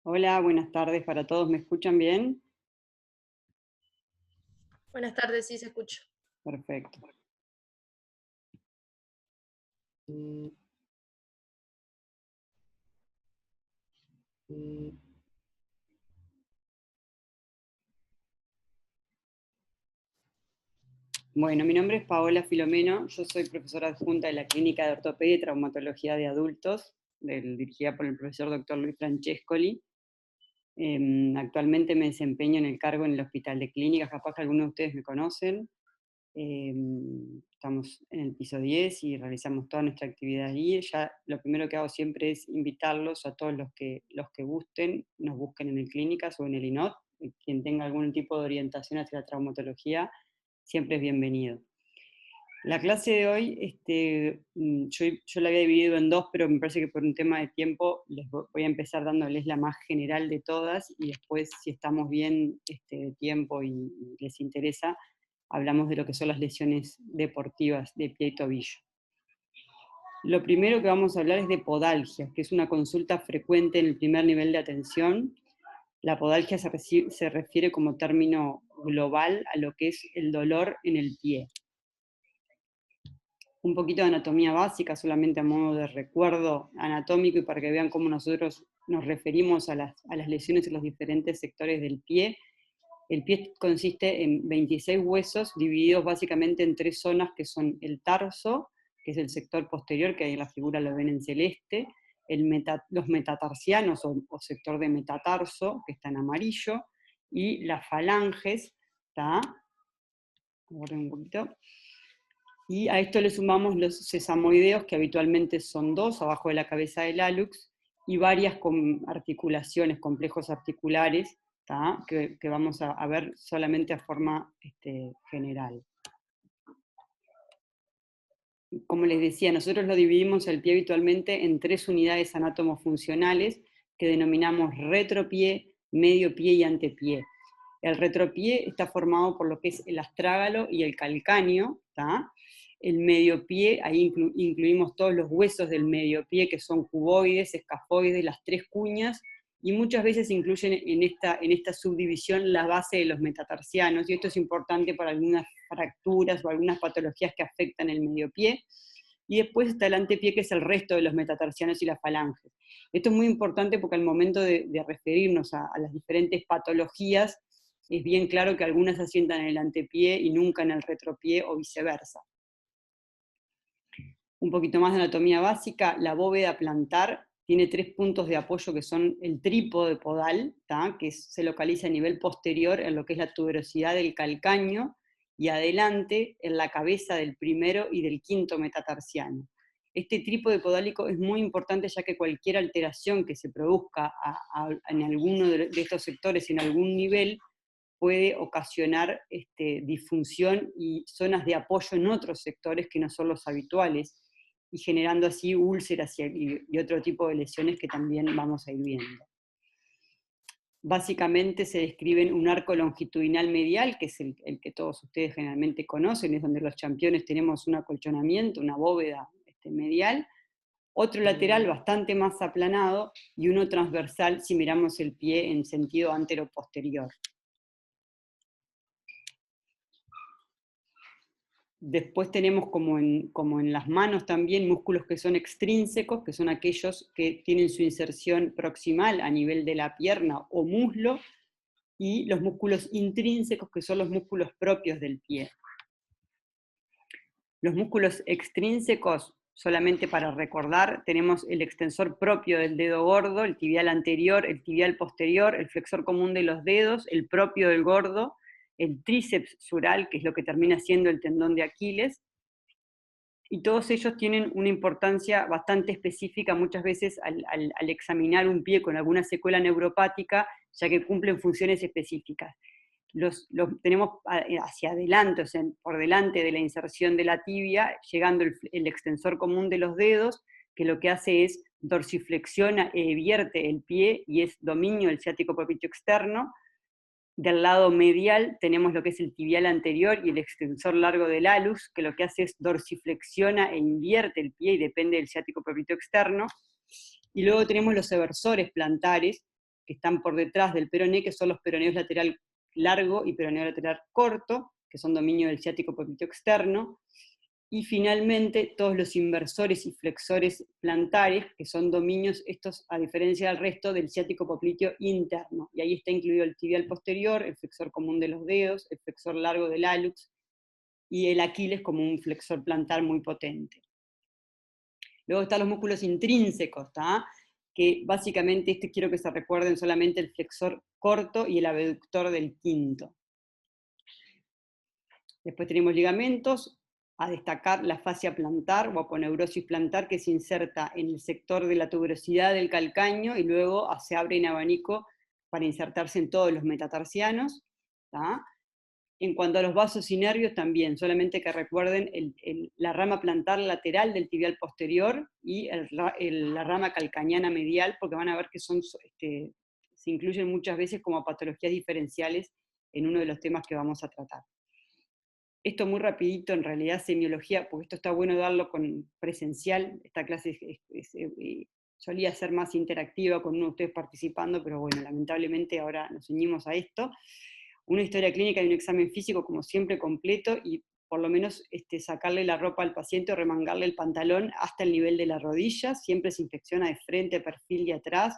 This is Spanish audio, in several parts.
Hola, buenas tardes para todos. ¿Me escuchan bien? Buenas tardes, sí se escucha. Perfecto. Bueno, mi nombre es Paola Filomeno. Yo soy profesora adjunta de la Clínica de Ortopedia y Traumatología de Adultos, dirigida por el profesor doctor Luis Francescoli. Actualmente me desempeño en el cargo en el Hospital de Clínicas, capaz que algunos de ustedes me conocen. Estamos en el piso 10 y realizamos toda nuestra actividad allí. Ya lo primero que hago siempre es invitarlos a todos los que gusten, nos busquen en el Clínicas o en el INOT. Quien tenga algún tipo de orientación hacia la traumatología, siempre es bienvenido. La clase de hoy, yo la había dividido en dos, pero me parece que por un tema de tiempo voy a empezar dándoles la más general de todas y después, si estamos bien de tiempo y les interesa, hablamos de lo que son las lesiones deportivas de pie y tobillo. Lo primero que vamos a hablar es de podalgia, que es una consulta frecuente en el primer nivel de atención. La podalgia se refiere como término global a lo que es el dolor en el pie. Un poquito de anatomía básica, solamente a modo de recuerdo anatómico y para que vean cómo nosotros nos referimos a las lesiones en los diferentes sectores del pie. El pie consiste en 26 huesos divididos básicamente en tres zonas que son el tarso, que es el sector posterior, que ahí en la figura lo ven en celeste, los metatarsianos o sector de metatarso, que está en amarillo, y las falanges, ¿está? Un poquito. Y a esto le sumamos los sesamoideos, que habitualmente son dos, abajo de la cabeza del hálux, y varias con articulaciones, complejos articulares, que vamos a ver solamente a forma general. Como les decía, nosotros lo dividimos el pie habitualmente en tres unidades anátomo-funcionales que denominamos retropié, medio pie y antepié. El retropié está formado por lo que es el astrágalo y el calcáneo, ¿tá? El medio pie, ahí incluimos todos los huesos del medio pie, que son cuboides, escafoides, las tres cuñas, y muchas veces incluyen en esta subdivisión la base de los metatarsianos, y esto es importante para algunas fracturas o algunas patologías que afectan el medio pie. Y después está el antepié, que es el resto de los metatarsianos y las falanges. Esto es muy importante porque al momento de referirnos a las diferentes patologías, es bien claro que algunas se asientan en el antepié y nunca en el retropié o viceversa. Un poquito más de anatomía básica, la bóveda plantar tiene tres puntos de apoyo que son el trípode podal, que se localiza a nivel posterior en lo que es la tuberosidad del calcáneo, y adelante en la cabeza del primero y del quinto metatarsiano. Este trípode podálico es muy importante, ya que cualquier alteración que se produzca en alguno de estos sectores en algún nivel puede ocasionar disfunción y zonas de apoyo en otros sectores que no son los habituales, y generando así úlceras y otro tipo de lesiones que también vamos a ir viendo. Básicamente se describen un arco longitudinal medial, que es el que todos ustedes generalmente conocen, es donde los championes tenemos un acolchonamiento, una bóveda medial, otro lateral bastante más aplanado y uno transversal si miramos el pie en sentido antero-posterior. Después tenemos como en las manos también músculos que son extrínsecos, que son aquellos que tienen su inserción proximal a nivel de la pierna o muslo, y los músculos intrínsecos, que son los músculos propios del pie. Los músculos extrínsecos, solamente para recordar, tenemos el extensor propio del dedo gordo, el tibial anterior, el tibial posterior, el flexor común de los dedos, el propio del gordo, el tríceps sural, que es lo que termina siendo el tendón de Aquiles, y todos ellos tienen una importancia bastante específica muchas veces al examinar un pie con alguna secuela neuropática, ya que cumplen funciones específicas. Los tenemos hacia adelante, o sea, por delante de la inserción de la tibia, llegando el extensor común de los dedos, que lo que hace es dorsiflexiona e vierte el pie y es dominio del ciático propio externo. Del lado medial tenemos lo que es el tibial anterior y el extensor largo del hallux, que lo que hace es dorsiflexiona e invierte el pie y depende del ciático propio externo. Y luego tenemos los eversores plantares, que están por detrás del peroné, que son los peroneos lateral largo y peroneo lateral corto, que son dominio del ciático popliteo externo, y finalmente todos los inversores y flexores plantares, que son dominios, estos a diferencia del resto, del ciático popliteo interno, y ahí está incluido el tibial posterior, el flexor común de los dedos, el flexor largo del hallux, y el Aquiles como un flexor plantar muy potente. Luego están los músculos intrínsecos, que básicamente quiero que se recuerden solamente el flexor corto y el abductor del quinto. Después tenemos ligamentos, a destacar la fascia plantar o aponeurosis plantar, que se inserta en el sector de la tuberosidad del calcáneo y luego se abre en abanico para insertarse en todos los metatarsianos. En cuanto a los vasos y nervios también, solamente que recuerden la rama plantar lateral del tibial posterior y la rama calcañana medial, porque van a ver que se incluyen muchas veces como patologías diferenciales en uno de los temas que vamos a tratar. Esto muy rapidito, en realidad, semiología, porque esto está bueno darlo con presencial, esta clase solía ser más interactiva con uno de ustedes participando, pero bueno, lamentablemente ahora nos ceñimos a esto. Una historia clínica y un examen físico, como siempre, completo, y por lo menos sacarle la ropa al paciente o remangarle el pantalón hasta el nivel de la rodilla, siempre se inspecciona de frente, perfil y atrás,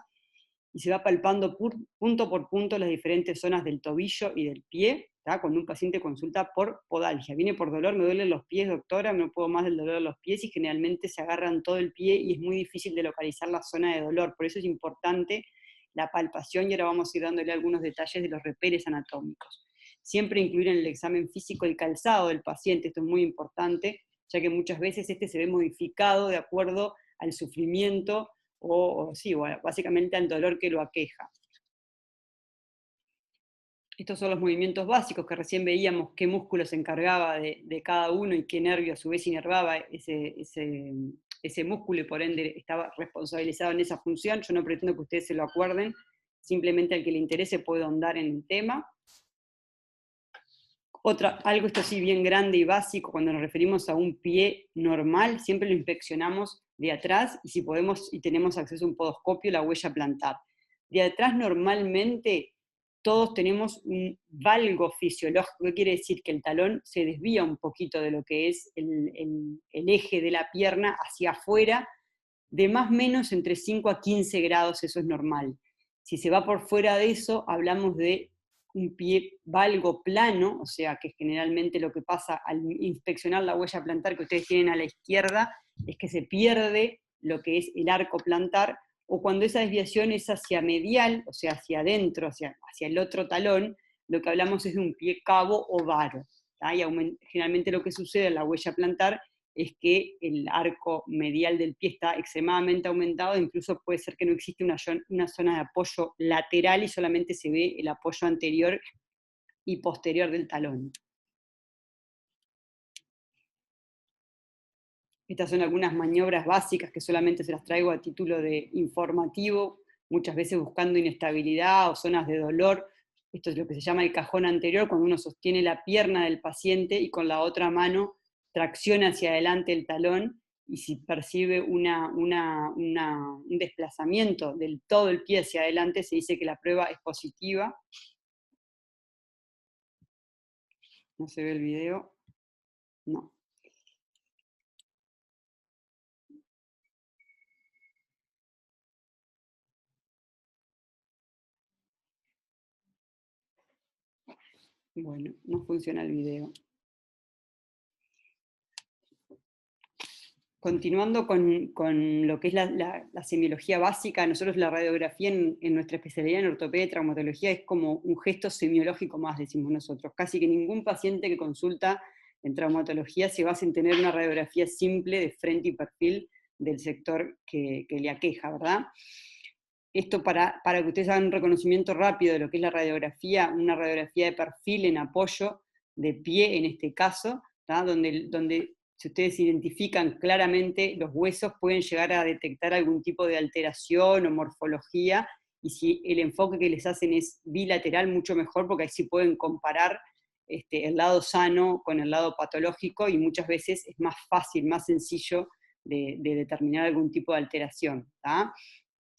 y se va palpando punto por punto las diferentes zonas del tobillo y del pie, cuando un paciente consulta por podalgia. Viene por dolor, me duelen los pies, doctora, no puedo más del dolor de los pies, y generalmente se agarran todo el pie y es muy difícil de localizar la zona de dolor. Por eso es importante la palpación, y ahora vamos a ir dándole algunos detalles de los reperes anatómicos. Siempre incluir en el examen físico el calzado del paciente, esto es muy importante, ya que muchas veces se ve modificado de acuerdo al sufrimiento o básicamente al dolor que lo aqueja. Estos son los movimientos básicos que recién veíamos, qué músculo se encargaba de cada uno y qué nervio a su vez inervaba ese músculo, y por ende estaba responsabilizado en esa función. Yo no pretendo que ustedes se lo acuerden, simplemente al que le interese puedo ahondar en el tema. Algo esto sí bien grande y básico, cuando nos referimos a un pie normal, siempre lo inspeccionamos de atrás, y si podemos y tenemos acceso a un podoscopio, la huella plantar. De atrás normalmente todos tenemos un valgo fisiológico, que quiere decir que el talón se desvía un poquito de lo que es el eje de la pierna hacia afuera, de más o menos entre 5 a 15 grados, eso es normal. Si se va por fuera de eso, hablamos de un pie valgo plano, o sea que generalmente lo que pasa al inspeccionar la huella plantar que ustedes tienen a la izquierda es que se pierde lo que es el arco plantar, o cuando esa desviación es hacia medial, o sea, hacia adentro, hacia el otro talón, lo que hablamos es de un pie cabo o varo. Y generalmente lo que sucede en la huella plantar es que el arco medial del pie está extremadamente aumentado, incluso puede ser que no existe una zona de apoyo lateral y solamente se ve el apoyo anterior y posterior del talón. Estas son algunas maniobras básicas que solamente se las traigo a título de informativo, muchas veces buscando inestabilidad o zonas de dolor. Esto es lo que se llama el cajón anterior, cuando uno sostiene la pierna del paciente y con la otra mano tracciona hacia adelante el talón, y si percibe un desplazamiento del todo el pie hacia adelante, se dice que la prueba es positiva. ¿No se ve el video? No. Bueno, no funciona el video. Continuando con lo que es la semiología básica, nosotros la radiografía en nuestra especialidad en ortopedia y traumatología es como un gesto semiológico más, decimos nosotros. Casi que ningún paciente que consulta en traumatología se basa en tener una radiografía simple de frente y perfil del sector que le aqueja, ¿verdad? Esto para que ustedes hagan un reconocimiento rápido de lo que es la radiografía, una radiografía de perfil en apoyo, de pie en este caso, donde si ustedes identifican claramente los huesos, pueden llegar a detectar algún tipo de alteración o morfología, y si el enfoque que les hacen es bilateral, mucho mejor, porque así pueden comparar el lado sano con el lado patológico, y muchas veces es más fácil, más sencillo de determinar algún tipo de alteración.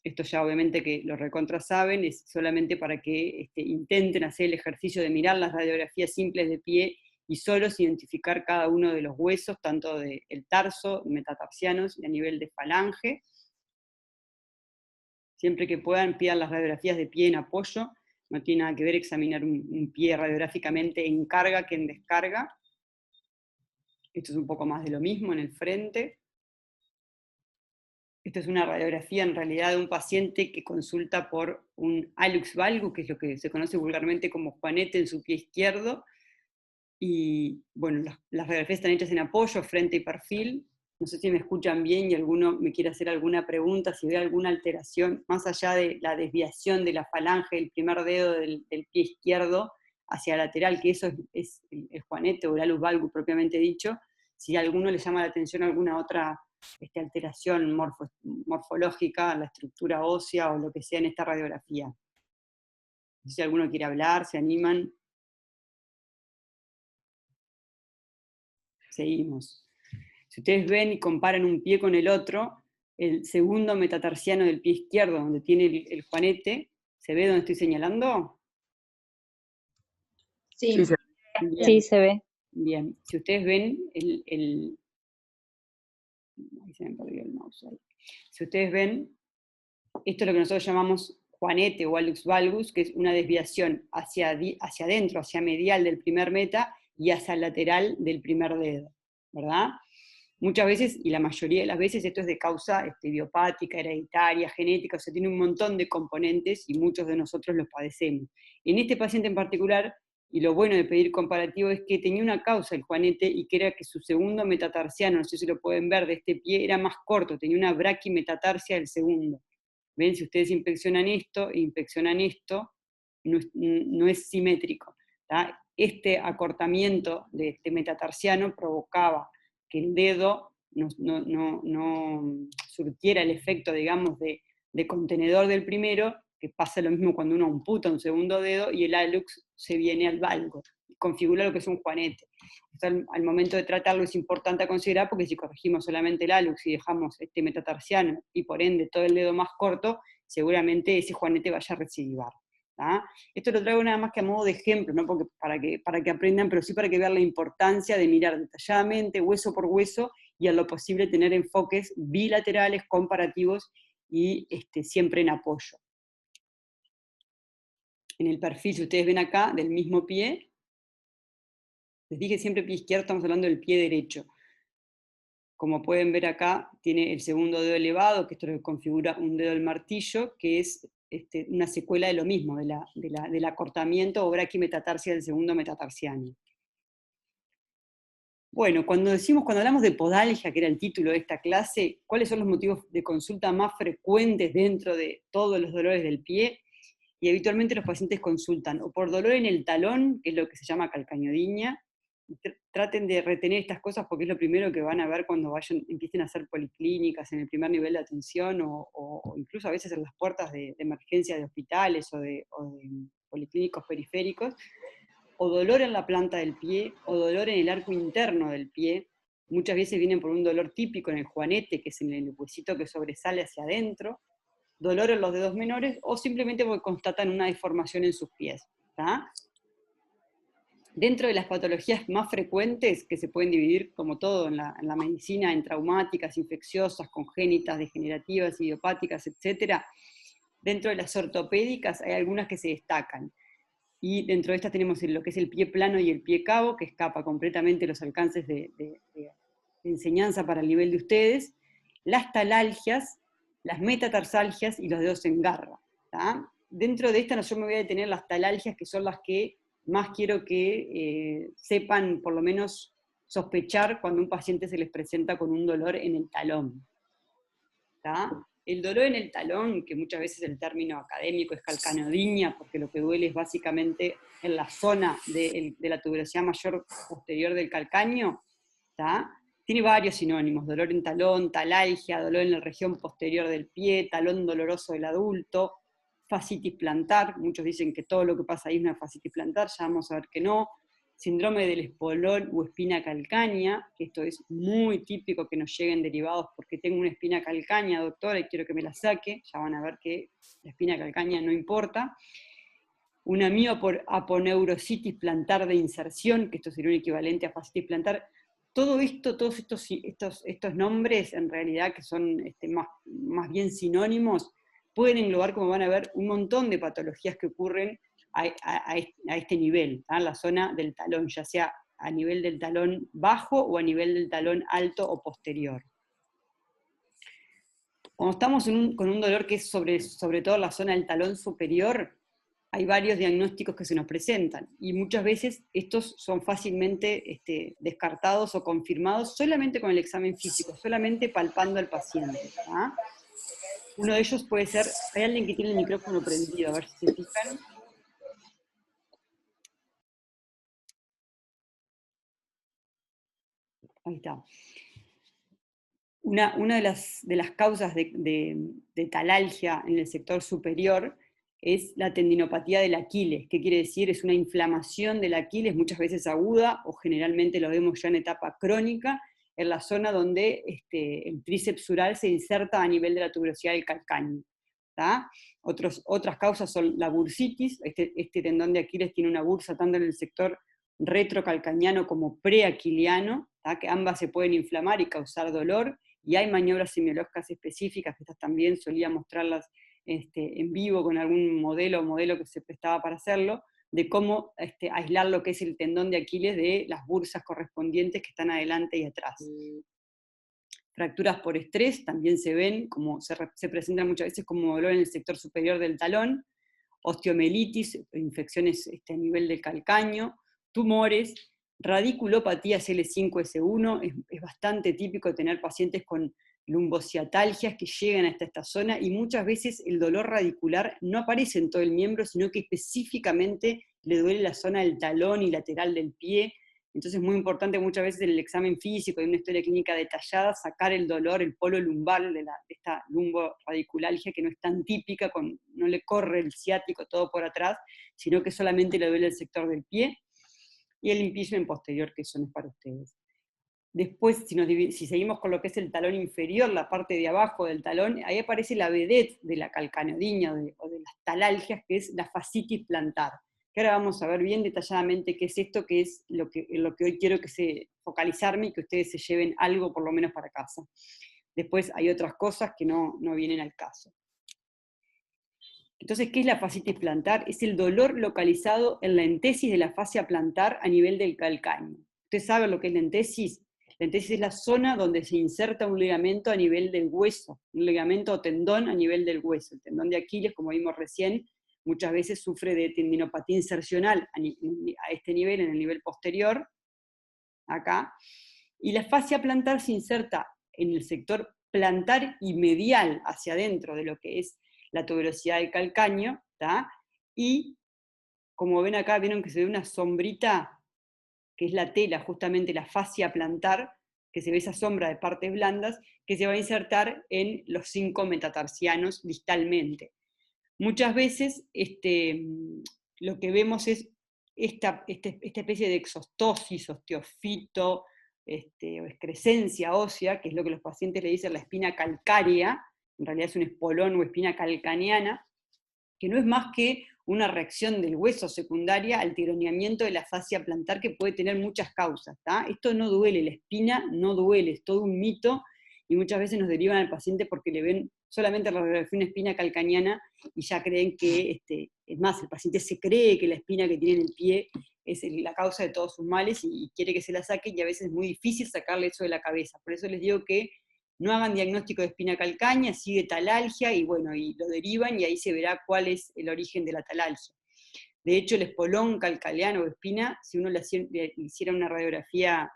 esto ya obviamente que lo recontra saben, es solamente para que intenten hacer el ejercicio de mirar las radiografías simples de pie y solos identificar cada uno de los huesos, tanto del tarso, metatarsianos y a nivel de falange. Siempre que puedan, pidan las radiografías de pie en apoyo. No tiene nada que ver examinar un pie radiográficamente en carga que en descarga. Esto es un poco más de lo mismo en el frente. Esta es una radiografía en realidad de un paciente que consulta por un hallux valgus, que es lo que se conoce vulgarmente como juanete en su pie izquierdo. Y bueno, las radiografías están hechas en apoyo, frente y perfil. No sé si me escuchan bien y alguno me quiere hacer alguna pregunta, si ve alguna alteración, más allá de la desviación de la falange del primer dedo del pie izquierdo hacia lateral, que eso es el juanete o el hallux valgus propiamente dicho. Si a alguno le llama la atención alguna otra alteración morfológica, la estructura ósea o lo que sea en esta radiografía. No sé si alguno quiere hablar, se animan. Seguimos. Si ustedes ven y comparan un pie con el otro, el segundo metatarsiano del pie izquierdo, donde tiene el juanete, ¿se ve donde estoy señalando? Sí, Sí, Bien, sí, se ve. bien. Si ustedes ven ahí se me perdió el mouse ahí. Si ustedes ven, esto es lo que nosotros llamamos juanete o hallux valgus, que es una desviación hacia adentro, hacia medial del primer meta y hacia el lateral del primer dedo, ¿verdad? Muchas veces, y la mayoría de las veces, esto es de causa idiopática, hereditaria, genética, o sea, tiene un montón de componentes y muchos de nosotros los padecemos. En este paciente en particular, y lo bueno de pedir comparativo es que tenía una causa el juanete y que era que su segundo metatarsiano, no sé si lo pueden ver, de este pie era más corto, tenía una braquimetatarsia del segundo. ¿Ven? Si ustedes inspeccionan esto, no es simétrico. ¿Tá? Este acortamiento de este metatarsiano provocaba que el dedo no surtiera el efecto, digamos, de contenedor del primero, que pasa lo mismo cuando uno amputa un segundo dedo y el hallux se viene al valgo, configura lo que es un juanete. Esto al momento de tratarlo es importante a considerar porque si corregimos solamente el hallux y dejamos este metatarsiano y por ende todo el dedo más corto, seguramente ese juanete vaya a recidivar. ¿tá? Esto lo traigo nada más que a modo de ejemplo, no porque, para que aprendan, pero sí para que vean la importancia de mirar detalladamente, hueso por hueso, y a lo posible tener enfoques bilaterales, comparativos y siempre en apoyo. En el perfil, si ustedes ven acá, del mismo pie, les dije siempre pie izquierdo, estamos hablando del pie derecho. Como pueden ver acá, tiene el segundo dedo elevado, que esto lo configura un dedo del martillo, que es una secuela de lo mismo, del acortamiento o braquimetatarsia del segundo metatarsiano. Bueno, cuando hablamos de podalgia, que era el título de esta clase, ¿cuáles son los motivos de consulta más frecuentes dentro de todos los dolores del pie? Y habitualmente los pacientes consultan o por dolor en el talón, que es lo que se llama calcañodiña. Traten de retener estas cosas porque es lo primero que van a ver cuando empiecen a hacer policlínicas en el primer nivel de atención o incluso a veces en las puertas de emergencia de hospitales o de policlínicos periféricos, o dolor en la planta del pie o dolor en el arco interno del pie. Muchas veces vienen por un dolor típico en el juanete, que es en el huesito que sobresale hacia adentro, dolor en los dedos menores o simplemente porque constatan una deformación en sus pies. ¿tá? Dentro de las patologías más frecuentes, que se pueden dividir como todo en la medicina, en traumáticas, infecciosas, congénitas, degenerativas, idiopáticas, etc., dentro de las ortopédicas hay algunas que se destacan. Y dentro de estas tenemos lo que es el pie plano y el pie cabo, que escapa completamente los alcances de enseñanza para el nivel de ustedes, las talalgias, las metatarsalgias y los dedos en garra. ¿tá? Dentro de estas yo me voy a detener las talalgias, que son las que más quiero que sepan, por lo menos, sospechar cuando un paciente se les presenta con un dolor en el talón. ¿tá? El dolor en el talón, que muchas veces el término académico es calcañodiña, porque lo que duele es básicamente en la zona de la tuberosidad mayor posterior del calcaño, ¿tá? Tiene varios sinónimos: dolor en talón, talalgia, dolor en la región posterior del pie, talón doloroso del adulto, fascitis plantar. Muchos dicen que todo lo que pasa ahí es una fascitis plantar, ya vamos a ver que no. síndrome del espolón o espina calcánea, que esto es muy típico que nos lleguen derivados porque tengo una espina calcánea, doctora, y quiero que me la saque, ya van a ver que la espina calcánea no importa. Una mioaponeurositis plantar de inserción, que esto sería un equivalente a fascitis plantar. Todo esto, todos estos nombres, en realidad, que son más bien sinónimos, pueden englobar, como van a ver, un montón de patologías que ocurren a este nivel, en la zona del talón, ya sea a nivel del talón bajo o a nivel del talón alto o posterior. Cuando estamos con un dolor que es sobre todo la zona del talón superior, hay varios diagnósticos que se nos presentan, y muchas veces estos son fácilmente descartados o confirmados solamente con el examen físico, solamente palpando al paciente. Uno de ellos puede ser, hay alguien que tiene el micrófono prendido, a ver si se fijan. Ahí está. Una de las causas de talalgia en el sector superior es la tendinopatía del Aquiles. ¿Qué quiere decir? Es una inflamación del Aquiles, muchas veces aguda, o generalmente lo vemos ya en etapa crónica, en la zona donde el tríceps sural se inserta a nivel de la tuberosidad del calcáneo. Otras causas son la bursitis. Este tendón de Aquiles tiene una bursa tanto en el sector retrocalcañano como preaquiliano, que ambas se pueden inflamar y causar dolor, y hay maniobras semiológicas específicas, que estas también solía mostrarlas en vivo con algún modelo que se prestaba para hacerlo, de cómo aislar lo que es el tendón de Aquiles de las bursas correspondientes que están adelante y atrás. Fracturas por estrés también se ven, como se presentan muchas veces como dolor en el sector superior del talón, osteomelitis, infecciones a nivel del calcáneo, tumores, radiculopatías L5S1, es bastante típico tener pacientes con lumbociatalgias que llegan hasta esta zona, y muchas veces el dolor radicular no aparece en todo el miembro, sino que específicamente le duele la zona del talón y lateral del pie. Entonces es muy importante muchas veces en el examen físico, en una historia clínica detallada, sacar el dolor, el polo lumbar de esta lumboradiculalgia, que no es tan típica, no le corre el ciático todo por atrás, sino que solamente le duele el sector del pie, y el impingement posterior, que eso no es para ustedes. Después, si seguimos con lo que es el talón inferior, la parte de abajo del talón, ahí aparece la vedette de la calcaneodiña o de las talalgias, que es la fascitis plantar. Que ahora vamos a ver bien detalladamente qué es esto, que es lo que hoy quiero focalizarme y que ustedes se lleven algo por lo menos para casa. Después hay otras cosas que no vienen al caso. Entonces, ¿qué es la fascitis plantar? Es el dolor localizado en la entesis de la fascia plantar a nivel del calcáneo. ¿Ustedes saben lo que es la entesis? La entesis es la zona donde se inserta un ligamento a nivel del hueso, un ligamento o tendón a nivel del hueso. El tendón de Aquiles, como vimos recién, muchas veces sufre de tendinopatía insercional a este nivel, en el nivel posterior, acá, y la fascia plantar se inserta en el sector plantar y medial hacia adentro de lo que es la tuberosidad del calcáneo, y como ven acá, vieron que se ve una sombrita, que es la tela, justamente la fascia plantar, que se ve esa sombra de partes blandas, que se va a insertar en los 5 metatarsianos distalmente. Muchas veces lo que vemos es esta especie de exostosis, osteofito, o excrescencia ósea, que es lo que los pacientes le dicen la espina calcárea, en realidad es un espolón o espina calcaneana, que no es más que una reacción del hueso secundaria al tironeamiento de la fascia plantar, que puede tener muchas causas. Esto no duele, la espina no duele, es todo un mito, y muchas veces nos derivan al paciente porque le ven solamente la radiografía una espina calcaneana y ya creen que, es más, el paciente se cree que la espina que tiene en el pie es la causa de todos sus males y quiere que se la saque, y a veces es muy difícil sacarle eso de la cabeza. Por eso les digo que no hagan diagnóstico de espina calcánea, sigue talalgia, y bueno, y lo derivan, y ahí se verá cuál es el origen de la talalgia. De hecho, el espolón calcaneano o espina, si uno le hiciera una radiografía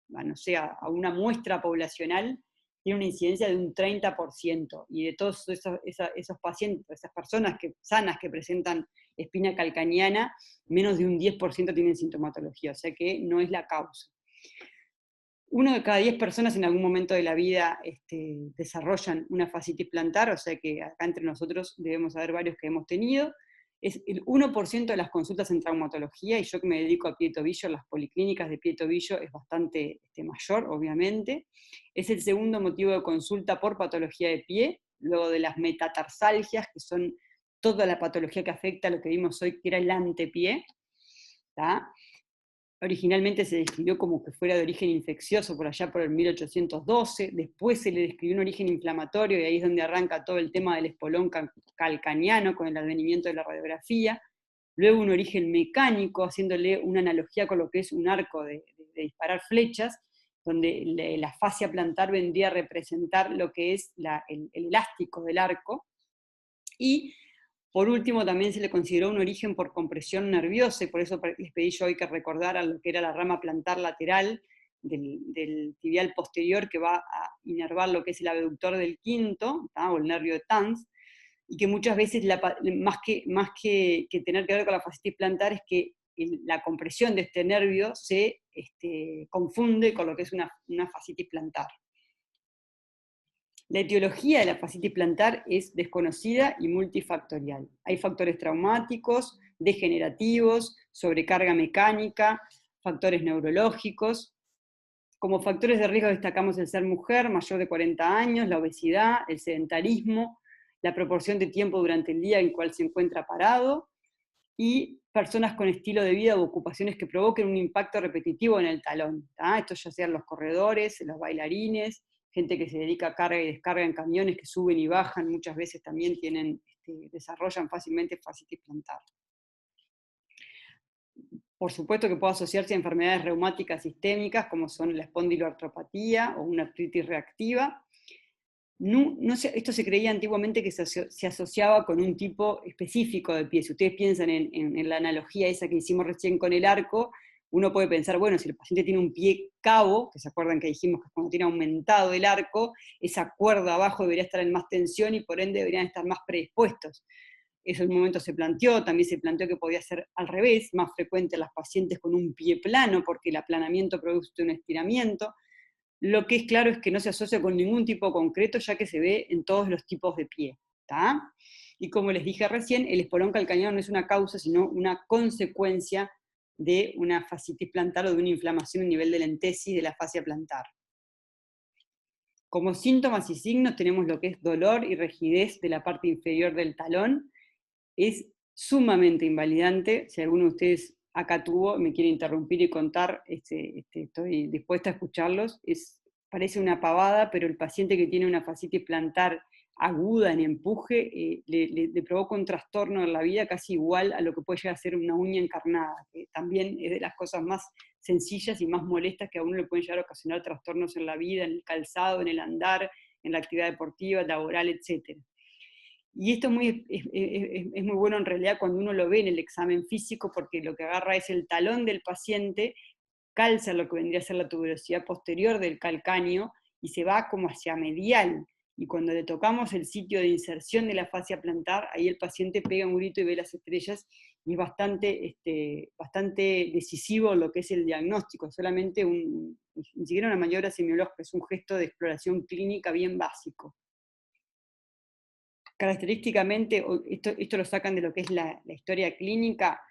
no sé, a una muestra poblacional, tiene una incidencia de un 30%, y de todos esos pacientes, esas personas sanas que presentan espina calcaneana, menos de un 10% tienen sintomatología, o sea que no es la causa. 1 de cada 10 personas en algún momento de la vida desarrollan una fascitis plantar, o sea que acá entre nosotros debemos haber varios que hemos tenido, es el 1% de las consultas en traumatología, y yo que me dedico a pie y tobillo, las policlínicas de pie y tobillo es bastante mayor, obviamente. Es el segundo motivo de consulta por patología de pie, luego de las metatarsalgias, que son toda la patología que afecta a lo que vimos hoy, que era el antepié. ¿Tá? Originalmente se describió como que fuera de origen infeccioso por allá por el 1812, después se le describió un origen inflamatorio, y ahí es donde arranca todo el tema del espolón calcaniano con el advenimiento de la radiografía, luego un origen mecánico, haciéndole una analogía con lo que es un arco de disparar flechas, donde la fascia plantar vendría a representar lo que es el elástico del arco, y por último, también se le consideró un origen por compresión nerviosa, y por eso les pedí yo hoy que recordaran lo que era la rama plantar lateral del tibial posterior, que va a inervar lo que es el abductor del quinto, o el nervio de Tans, y que muchas veces, más que tener que ver con la fascitis plantar, es que la compresión de este nervio se confunde con lo que es una fascitis plantar. La etiología de la fascitis plantar es desconocida y multifactorial. Hay factores traumáticos, degenerativos, sobrecarga mecánica, factores neurológicos. Como factores de riesgo destacamos el ser mujer mayor de 40 años, la obesidad, el sedentarismo, la proporción de tiempo durante el día en cual se encuentra parado, y personas con estilo de vida u ocupaciones que provoquen un impacto repetitivo en el talón. Esto ya sean los corredores, los bailarines, gente que se dedica a carga y descarga en camiones, que suben y bajan, muchas veces también desarrollan fácilmente fascitis plantar. Por supuesto que puede asociarse a enfermedades reumáticas sistémicas, como son la espondiloartropatía o una artritis reactiva. Esto se creía antiguamente que se asociaba con un tipo específico de pie. Si ustedes piensan en la analogía esa que hicimos recién con el arco, uno puede pensar, bueno, si el paciente tiene un pie cabo, que se acuerdan que dijimos que cuando tiene aumentado el arco, esa cuerda abajo debería estar en más tensión y por ende deberían estar más predispuestos. Eso en un momento se planteó, también se planteó que podía ser al revés, más frecuente en las pacientes con un pie plano, porque el aplanamiento produce un estiramiento. Lo que es claro es que no se asocia con ningún tipo concreto, ya que se ve en todos los tipos de pie. ¿Tá? Y como les dije recién, el espolón calcaneado no es una causa, sino una consecuencia de una fascitis plantar o de una inflamación a nivel del entesis de la fascia plantar. Como síntomas y signos tenemos lo que es dolor y rigidez de la parte inferior del talón. Es sumamente invalidante. Si alguno de ustedes acá tuvo, me quiere interrumpir y contar, estoy dispuesta a escucharlos. Parece una pavada, pero el paciente que tiene una fascitis plantar aguda en empuje, le provoca un trastorno en la vida casi igual a lo que puede llegar a ser una uña encarnada, que también es de las cosas más sencillas y más molestas que a uno le pueden llegar a ocasionar trastornos en la vida, en el calzado, en el andar, en la actividad deportiva, laboral, etc. Y esto es muy bueno en realidad cuando uno lo ve en el examen físico, porque lo que agarra es el talón del paciente, calza lo que vendría a ser la tuberosidad posterior del calcáneo y se va como hacia medial. Y cuando le tocamos el sitio de inserción de la fascia plantar, ahí el paciente pega un grito y ve las estrellas, y es bastante decisivo lo que es el diagnóstico. Solamente ni siquiera una maniobra semiológica, es un gesto de exploración clínica bien básico. Característicamente, esto lo sacan de lo que es la historia clínica,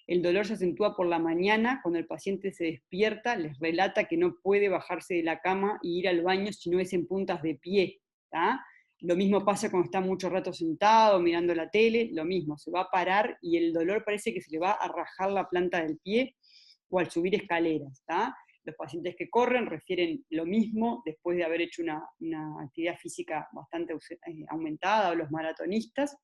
el dolor se acentúa por la mañana, cuando el paciente se despierta, les relata que no puede bajarse de la cama e ir al baño si no es en puntas de pie. ¿Tá? Lo mismo pasa cuando está mucho rato sentado, mirando la tele, lo mismo, se va a parar y el dolor parece que se le va a rajar la planta del pie, o al subir escaleras. ¿Tá? Los pacientes que corren refieren lo mismo después de haber hecho una actividad física bastante aumentada, o los maratonistas.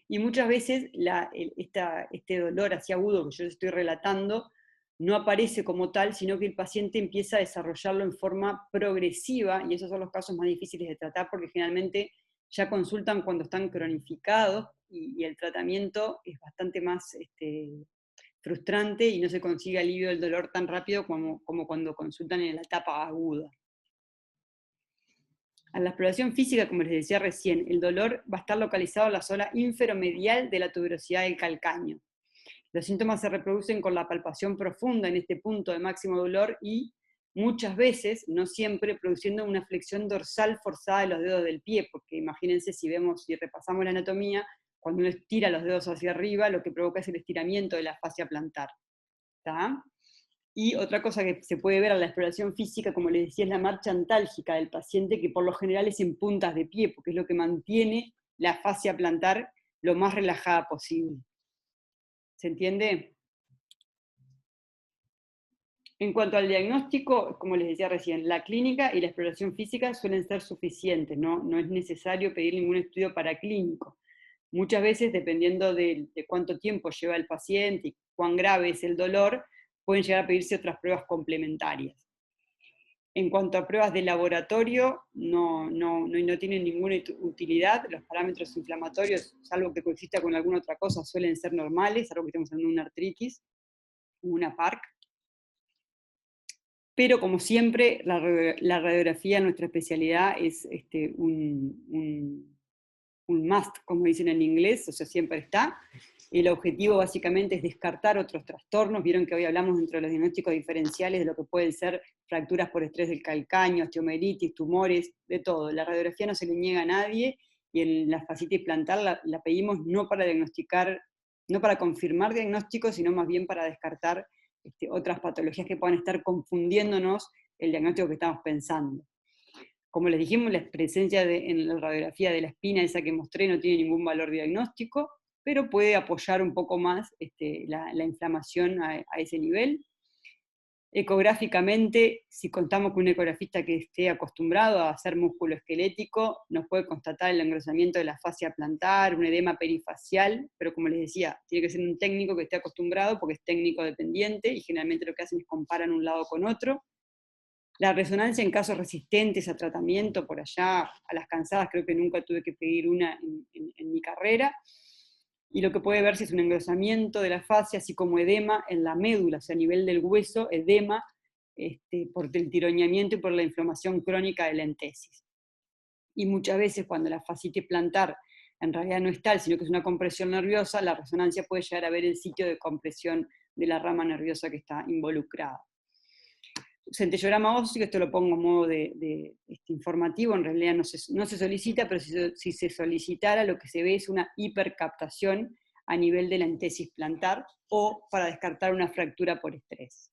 Y muchas veces este dolor así agudo que yo estoy relatando no aparece como tal, sino que el paciente empieza a desarrollarlo en forma progresiva, y esos son los casos más difíciles de tratar porque generalmente ya consultan cuando están cronificados, y el tratamiento es bastante más frustrante y no se consigue alivio del dolor tan rápido como cuando consultan en la etapa aguda. A la exploración física, como les decía recién, el dolor va a estar localizado en la zona inferomedial de la tuberosidad del calcáneo. Los síntomas se reproducen con la palpación profunda en este punto de máximo dolor y muchas veces, no siempre, produciendo una flexión dorsal forzada de los dedos del pie, porque imagínense si repasamos la anatomía, cuando uno estira los dedos hacia arriba, lo que provoca es el estiramiento de la fascia plantar. ¿Tá? Y otra cosa que se puede ver a la exploración física, como les decía, es la marcha antálgica del paciente, que por lo general es en puntas de pie, porque es lo que mantiene la fascia plantar lo más relajada posible. ¿Se entiende? En cuanto al diagnóstico, como les decía recién, la clínica y la exploración física suelen ser suficientes, no es necesario pedir ningún estudio paraclínico. Muchas veces, dependiendo de cuánto tiempo lleva el paciente y cuán grave es el dolor, pueden llegar a pedirse otras pruebas complementarias. En cuanto a pruebas de laboratorio, no tienen ninguna utilidad. Los parámetros inflamatorios, salvo que coexista con alguna otra cosa, suelen ser normales, salvo que estemos hablando de una artritis, una PARC. Pero como siempre, la radiografía, nuestra especialidad, es un must, como dicen en inglés, o sea, siempre está. El objetivo básicamente es descartar otros trastornos. Vieron que hoy hablamos dentro de los diagnósticos diferenciales de lo que pueden ser fracturas por estrés del calcáneo, osteomeritis, tumores, de todo. La radiografía no se le niega a nadie, y en la fascitis plantar la pedimos no para diagnosticar, no para confirmar diagnósticos, sino más bien para descartar otras patologías que puedan estar confundiéndonos el diagnóstico que estamos pensando. Como les dijimos, la presencia en la radiografía de la espina, esa que mostré, no tiene ningún valor diagnóstico, pero puede apoyar un poco más la inflamación a ese nivel. Ecográficamente, si contamos con un ecografista que esté acostumbrado a hacer músculo esquelético, nos puede constatar el engrosamiento de la fascia plantar, un edema perifacial, pero como les decía, tiene que ser un técnico que esté acostumbrado, porque es técnico dependiente, y generalmente lo que hacen es comparan un lado con otro. La resonancia en casos resistentes a tratamiento, por allá, a las cansadas, creo que nunca tuve que pedir una en mi carrera. Y lo que puede verse es un engrosamiento de la fascia, así como edema en la médula, o sea, a nivel del hueso, edema por el tironeamiento y por la inflamación crónica de la entesis. Y muchas veces cuando la fascitis plantar en realidad no es tal, sino que es una compresión nerviosa, la resonancia puede llegar a ver el sitio de compresión de la rama nerviosa que está involucrada. Centellograma óseo, esto lo pongo a modo de informativo, en realidad no se solicita, pero si se solicitara, lo que se ve es una hipercaptación a nivel de la entesis plantar, o para descartar una fractura por estrés.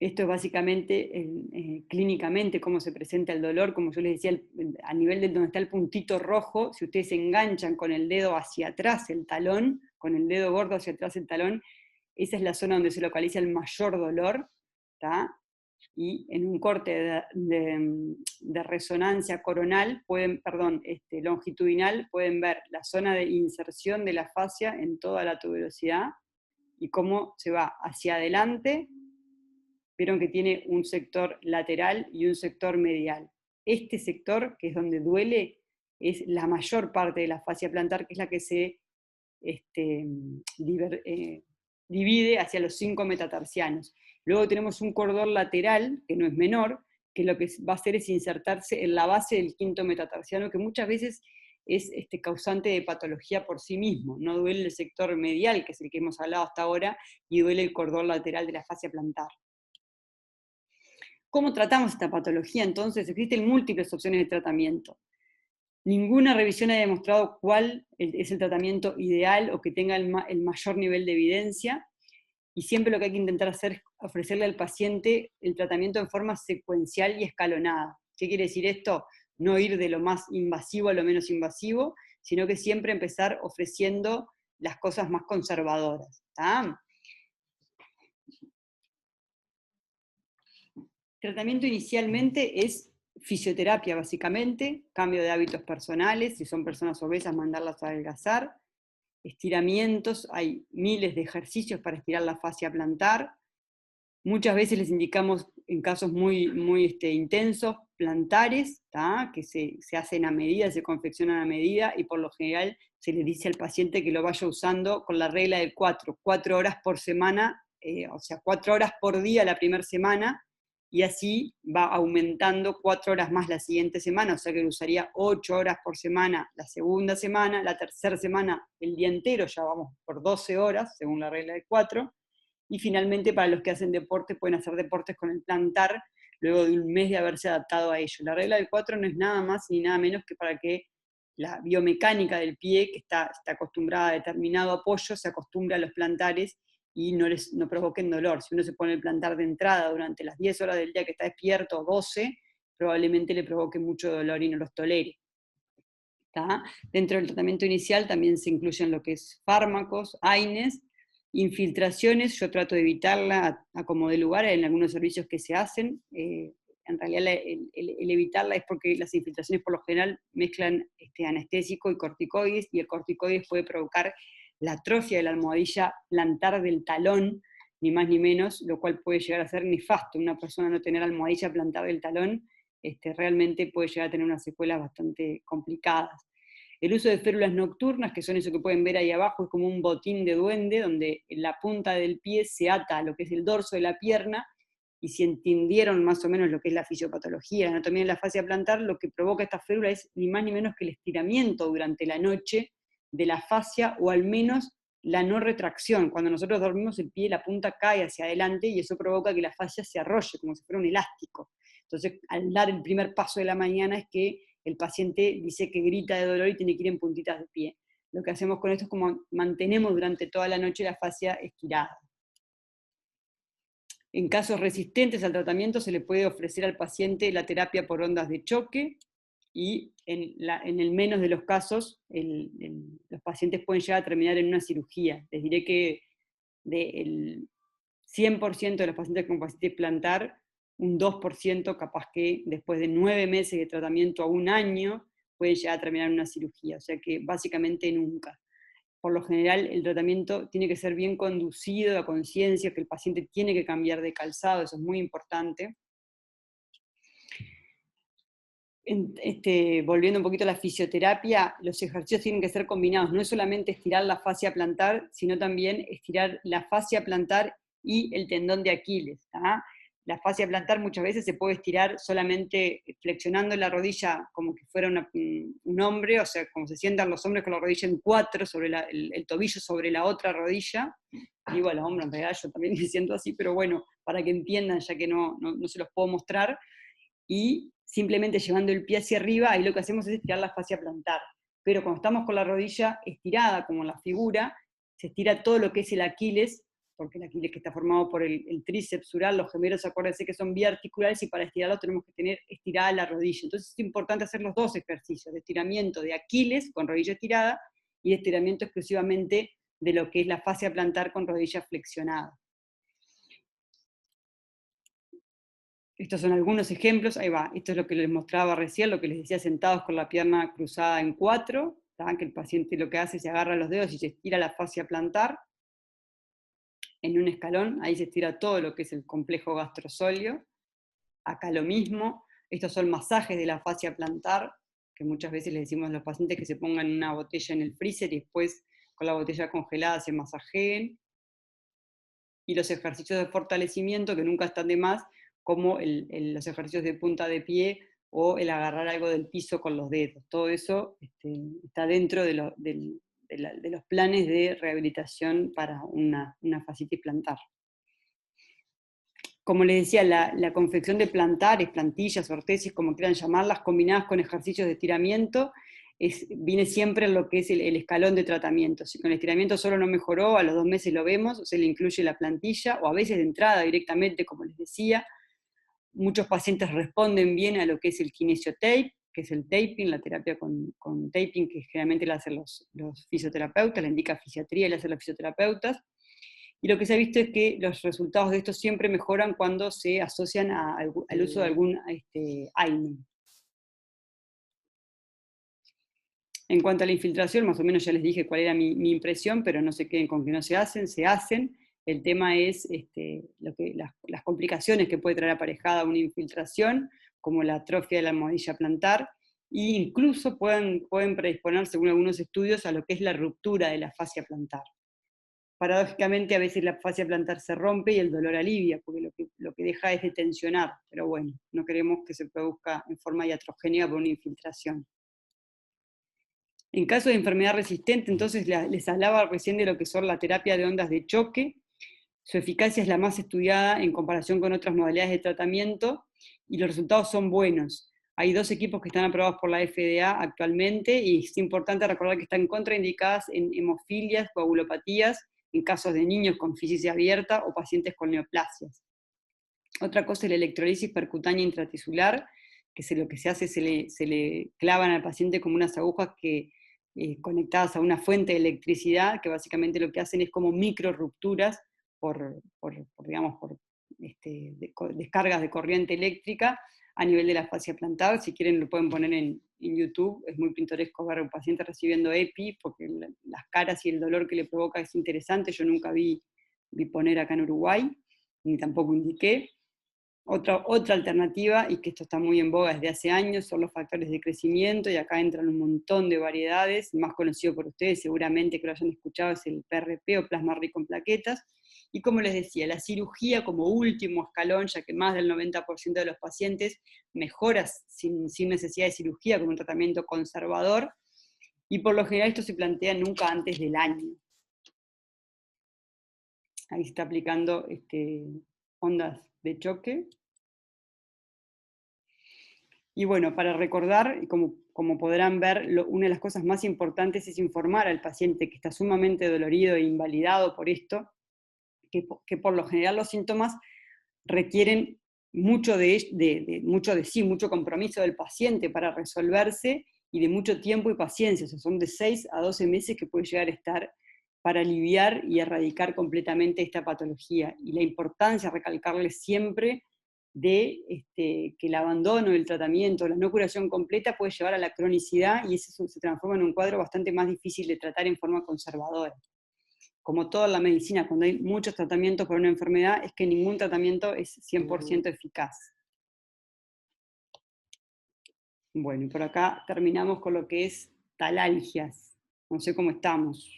Esto es básicamente, clínicamente, cómo se presenta el dolor. Como yo les decía, a nivel de donde está el puntito rojo, si ustedes se enganchan con el dedo hacia atrás el talón, con el dedo gordo hacia atrás el talón, esa es la zona donde se localiza el mayor dolor, ¿tá? Y en un corte de resonancia coronal, longitudinal, pueden ver la zona de inserción de la fascia en toda la tuberosidad, y cómo se va hacia adelante. Vieron que tiene un sector lateral y un sector medial. Este sector, que es donde duele, es la mayor parte de la fascia plantar, que es la que se divide hacia los 5 metatarsianos. Luego tenemos un cordón lateral, que no es menor, que lo que va a hacer es insertarse en la base del 5.º metatarsiano, que muchas veces es causante de patología por sí mismo. No duele el sector medial, que es el que hemos hablado hasta ahora, y duele el cordón lateral de la fascia plantar. ¿Cómo tratamos esta patología? Entonces, existen múltiples opciones de tratamiento. Ninguna revisión ha demostrado cuál es el tratamiento ideal o que tenga el mayor nivel de evidencia, y siempre lo que hay que intentar hacer es ofrecerle al paciente el tratamiento en forma secuencial y escalonada. ¿Qué quiere decir esto? No ir de lo más invasivo a lo menos invasivo, sino que siempre empezar ofreciendo las cosas más conservadoras. ¿Tá? El tratamiento inicialmente es fisioterapia, básicamente, cambio de hábitos personales, si son personas obesas, mandarlas a adelgazar, estiramientos, hay miles de ejercicios para estirar la fascia plantar. Muchas veces les indicamos, en casos muy intensos, plantares, ¿tá? Que se hacen a medida, se confeccionan a medida, y por lo general se le dice al paciente que lo vaya usando con la regla de 4 horas por semana, o sea, 4 horas por día la primera semana, y así va aumentando 4 horas más la siguiente semana, o sea que lo usaría 8 horas por semana la segunda semana, la tercera semana el día entero, ya vamos por 12 horas, según la regla de 4, y finalmente para los que hacen deporte, pueden hacer deportes con el plantar luego de un mes de haberse adaptado a ello. La regla del 4 no es nada más ni nada menos que para que la biomecánica del pie, que está acostumbrada a determinado apoyo, se acostumbra a los plantares y no provoquen dolor. Si uno se pone el plantar de entrada durante las 10 horas del día que está despierto, o 12, probablemente le provoque mucho dolor y no los tolere. ¿Tá? Dentro del tratamiento inicial también se incluyen lo que es fármacos, AINES, infiltraciones. Yo trato de evitarla a como de lugar en algunos servicios que se hacen. En realidad el evitarla es porque las infiltraciones por lo general mezclan anestésico y corticoides, y el corticoides puede provocar la atrofia de la almohadilla plantar del talón, ni más ni menos, lo cual puede llegar a ser nefasto. Una persona no tener almohadilla plantar del talón realmente puede llegar a tener unas secuelas bastante complicadas. El uso de férulas nocturnas, que son eso que pueden ver ahí abajo, es como un botín de duende, donde la punta del pie se ata a lo que es el dorso de la pierna, y si entendieron más o menos lo que es la fisiopatología, la anatomía de la fascia plantar, lo que provoca esta férula es ni más ni menos que el estiramiento durante la noche de la fascia, o al menos la no retracción. Cuando nosotros dormimos, el pie, la punta cae hacia adelante, y eso provoca que la fascia se arrolle, como si fuera un elástico. Entonces, al dar el primer paso de la mañana es que el paciente dice que grita de dolor y tiene que ir en puntitas de pie. Lo que hacemos con esto es como mantenemos durante toda la noche la fascia estirada. En casos resistentes al tratamiento se le puede ofrecer al paciente la terapia por ondas de choque, y en el menos de los casos los pacientes pueden llegar a terminar en una cirugía. Les diré que del 100% de los pacientes con fascitis plantar, un 2% capaz que después de 9 meses de tratamiento a un año pueden llegar a terminar en una cirugía, o sea que básicamente nunca. Por lo general el tratamiento tiene que ser bien conducido a conciencia, que el paciente tiene que cambiar de calzado, eso es muy importante. Volviendo un poquito a la fisioterapia, los ejercicios tienen que ser combinados, no es solamente estirar la fascia plantar, sino también estirar la fascia plantar y el tendón de Aquiles. ¿tá? La fascia plantar muchas veces se puede estirar solamente flexionando la rodilla como que fuera un hombre, o sea, como se sientan los hombres con la rodilla en 4, sobre el tobillo sobre la otra rodilla. Digo a los hombres, en realidad yo también me siento así, pero bueno, para que entiendan, ya que no se los puedo mostrar. Y simplemente llevando el pie hacia arriba, ahí lo que hacemos es estirar la fascia plantar. Pero cuando estamos con la rodilla estirada, como en la figura, se estira todo lo que es el Aquiles, porque el Aquiles que está formado por el tríceps sural, los gemelos, acuérdense que son biarticulares, y para estirarlos tenemos que tener estirada la rodilla. Entonces es importante hacer los dos ejercicios, de estiramiento de Aquiles con rodilla estirada, y de estiramiento exclusivamente de lo que es la fascia plantar con rodilla flexionada. Estos son algunos ejemplos, ahí va, esto es lo que les mostraba recién, lo que les decía, sentados con la pierna cruzada en 4, que el paciente lo que hace es se agarra los dedos y se estira la fascia plantar en un escalón, ahí se estira todo lo que es el complejo gastrosóleo. Acá lo mismo, estos son masajes de la fascia plantar, que muchas veces les decimos a los pacientes que se pongan una botella en el freezer y después con la botella congelada se masajeen. Y los ejercicios de fortalecimiento, que nunca están de más, como los ejercicios de punta de pie o el agarrar algo del piso con los dedos. Todo eso está dentro de los planes de rehabilitación para una fascitis plantar. Como les decía, la confección de plantares, plantillas, ortesis, como quieran llamarlas, combinadas con ejercicios de estiramiento, viene siempre en lo que es el escalón de tratamiento. Si con el estiramiento solo no mejoró, a los 2 meses lo vemos, se le incluye la plantilla, o a veces de entrada directamente, como les decía. Muchos pacientes responden bien a lo que es el kinesiotape, que es el taping, la terapia con taping, que generalmente la hacen los fisioterapeutas, la indica fisiatría y la hacen los fisioterapeutas. Y lo que se ha visto es que los resultados de esto siempre mejoran cuando se asocian al uso de algún AINE. En cuanto a la infiltración, más o menos ya les dije cuál era mi impresión, pero no se queden con que no se hacen. El tema es las complicaciones que puede traer aparejada una infiltración, como la atrofia de la almohadilla plantar, e incluso pueden predisponer, según algunos estudios, a lo que es la ruptura de la fascia plantar. Paradójicamente, a veces la fascia plantar se rompe y el dolor alivia, porque lo que deja es de tensionar, pero bueno, no queremos que se produzca en forma iatrogénica por una infiltración. En caso de enfermedad resistente, entonces les hablaba recién de lo que son la terapia de ondas de choque. Su eficacia es la más estudiada en comparación con otras modalidades de tratamiento, y los resultados son buenos. Hay 2 equipos que están aprobados por la FDA actualmente, y es importante recordar que están contraindicadas en hemofilias, coagulopatías, en casos de niños con fisitis abierta o pacientes con neoplasias. Otra cosa es la electrolisis percutánea intratisular, que lo que se hace es se le clavan al paciente como unas agujas conectadas a una fuente de electricidad, que básicamente lo que hacen es como micro rupturas digamos, descargas de corriente eléctrica a nivel de la fascia plantar. Si quieren lo pueden poner en YouTube, es muy pintoresco ver a un paciente recibiendo EPI, porque las caras y el dolor que le provoca es interesante. Yo nunca vi poner acá en Uruguay, ni tampoco indiqué. Otra alternativa, y que esto está muy en boga desde hace años, son los factores de crecimiento, y acá entran un montón de variedades. El más conocido por ustedes, seguramente que lo hayan escuchado, es el PRP o plasma rico en plaquetas. Y como les decía, la cirugía como último escalón, ya que más del 90% de los pacientes mejora sin necesidad de cirugía con un tratamiento conservador, y por lo general esto se plantea nunca antes del año. Ahí se está aplicando ondas de choque. Y bueno, para recordar, como podrán ver, una de las cosas más importantes es informar al paciente que está sumamente dolorido e invalidado por esto, que por lo general los síntomas requieren mucho mucho compromiso del paciente para resolverse, y de mucho tiempo y paciencia. O sea, son de 6 a 12 meses que puede llegar a estar para aliviar y erradicar completamente esta patología. Y la importancia, recalcarles siempre, de que el abandono del tratamiento, la no curación completa, puede llevar a la cronicidad, y eso se transforma en un cuadro bastante más difícil de tratar en forma conservadora. Como toda la medicina, cuando hay muchos tratamientos por una enfermedad, es que ningún tratamiento es 100% eficaz. Bueno, y por acá terminamos con lo que es talalgias. No sé cómo estamos.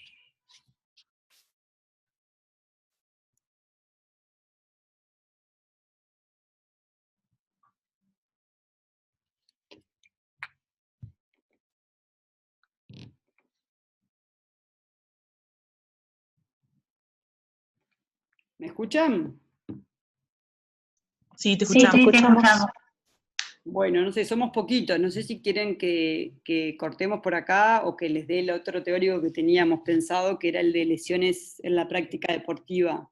¿Me escuchan? Sí, te Sí, te escuchamos. escuchamos. Bueno, no sé, somos poquitos, no sé si quieren que cortemos por acá o que les dé el otro teórico que teníamos pensado, que era el de lesiones en la práctica deportiva.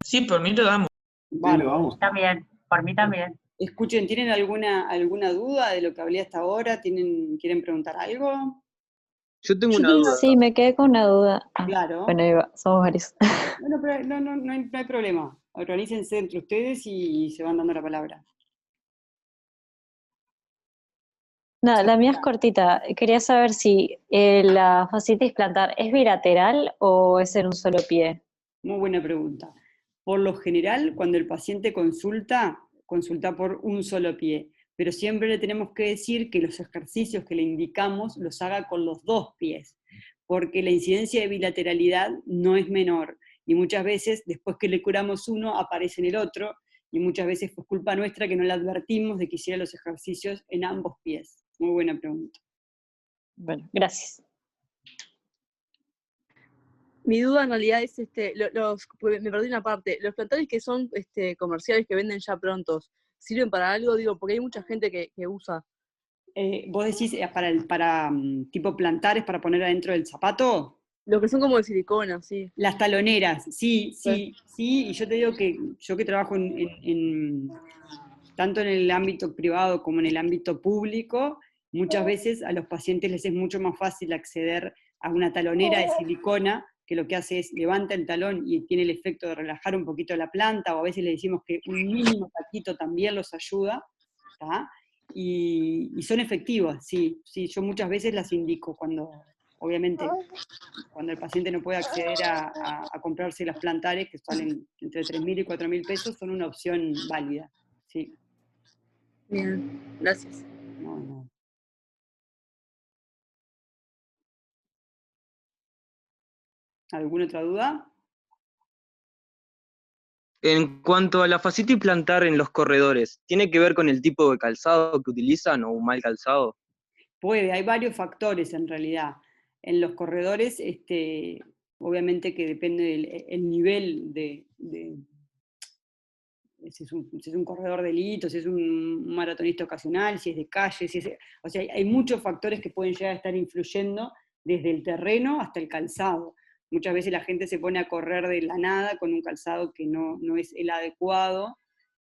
Sí, por mí lo damos. Bárbaro. También, por mí también. Escuchen, ¿tienen alguna duda de lo que hablé hasta ahora? ¿Quieren preguntar algo? Yo tengo una duda. Sí, me quedé con una duda. Claro. Bueno, ahí va, somos varios. Bueno, pero no hay problema. Organícense entre ustedes y se van dando la palabra. Nada, la mía es cortita. Quería saber si la fascitis plantar es bilateral o es en un solo pie. Muy buena pregunta. Por lo general, cuando el paciente consulta por un solo pie, pero siempre le tenemos que decir que los ejercicios que le indicamos los haga con los 2 pies, porque la incidencia de bilateralidad no es menor, y muchas veces, después que le curamos uno, aparece en el otro, y muchas veces fue culpa nuestra que no le advertimos de que hiciera los ejercicios en ambos pies. Muy buena pregunta. Bueno, gracias. Mi duda en realidad es, porque me perdí una parte, los plantares que son comerciales que venden ya prontos, ¿sirven para algo? Digo, porque hay mucha gente que usa. ¿Vos decís para tipo plantares para poner adentro del zapato? Los que son como de silicona, sí. Las taloneras, sí, y yo te digo que yo que trabajo tanto en el ámbito privado como en el ámbito público, muchas veces a los pacientes les es mucho más fácil acceder a una talonera de silicona, que lo que hace es levanta el talón y tiene el efecto de relajar un poquito la planta, o a veces le decimos que un mínimo taquito también los ayuda, ¿tá? Y son efectivas, sí, yo muchas veces las indico obviamente, cuando el paciente no puede acceder a comprarse las plantares, que salen entre 3.000 y 4.000 pesos, son una opción válida, sí. Bien, gracias. No. ¿Alguna otra duda? En cuanto a la fascitis plantar en los corredores, ¿tiene que ver con el tipo de calzado que utilizan o un mal calzado? Hay varios factores en realidad. En los corredores, obviamente que depende del el nivel si es un corredor de élite, si es un maratonista ocasional, si es de calle, o sea, hay muchos factores que pueden llegar a estar influyendo desde el terreno hasta el calzado. Muchas veces la gente se pone a correr de la nada con un calzado que no es el adecuado,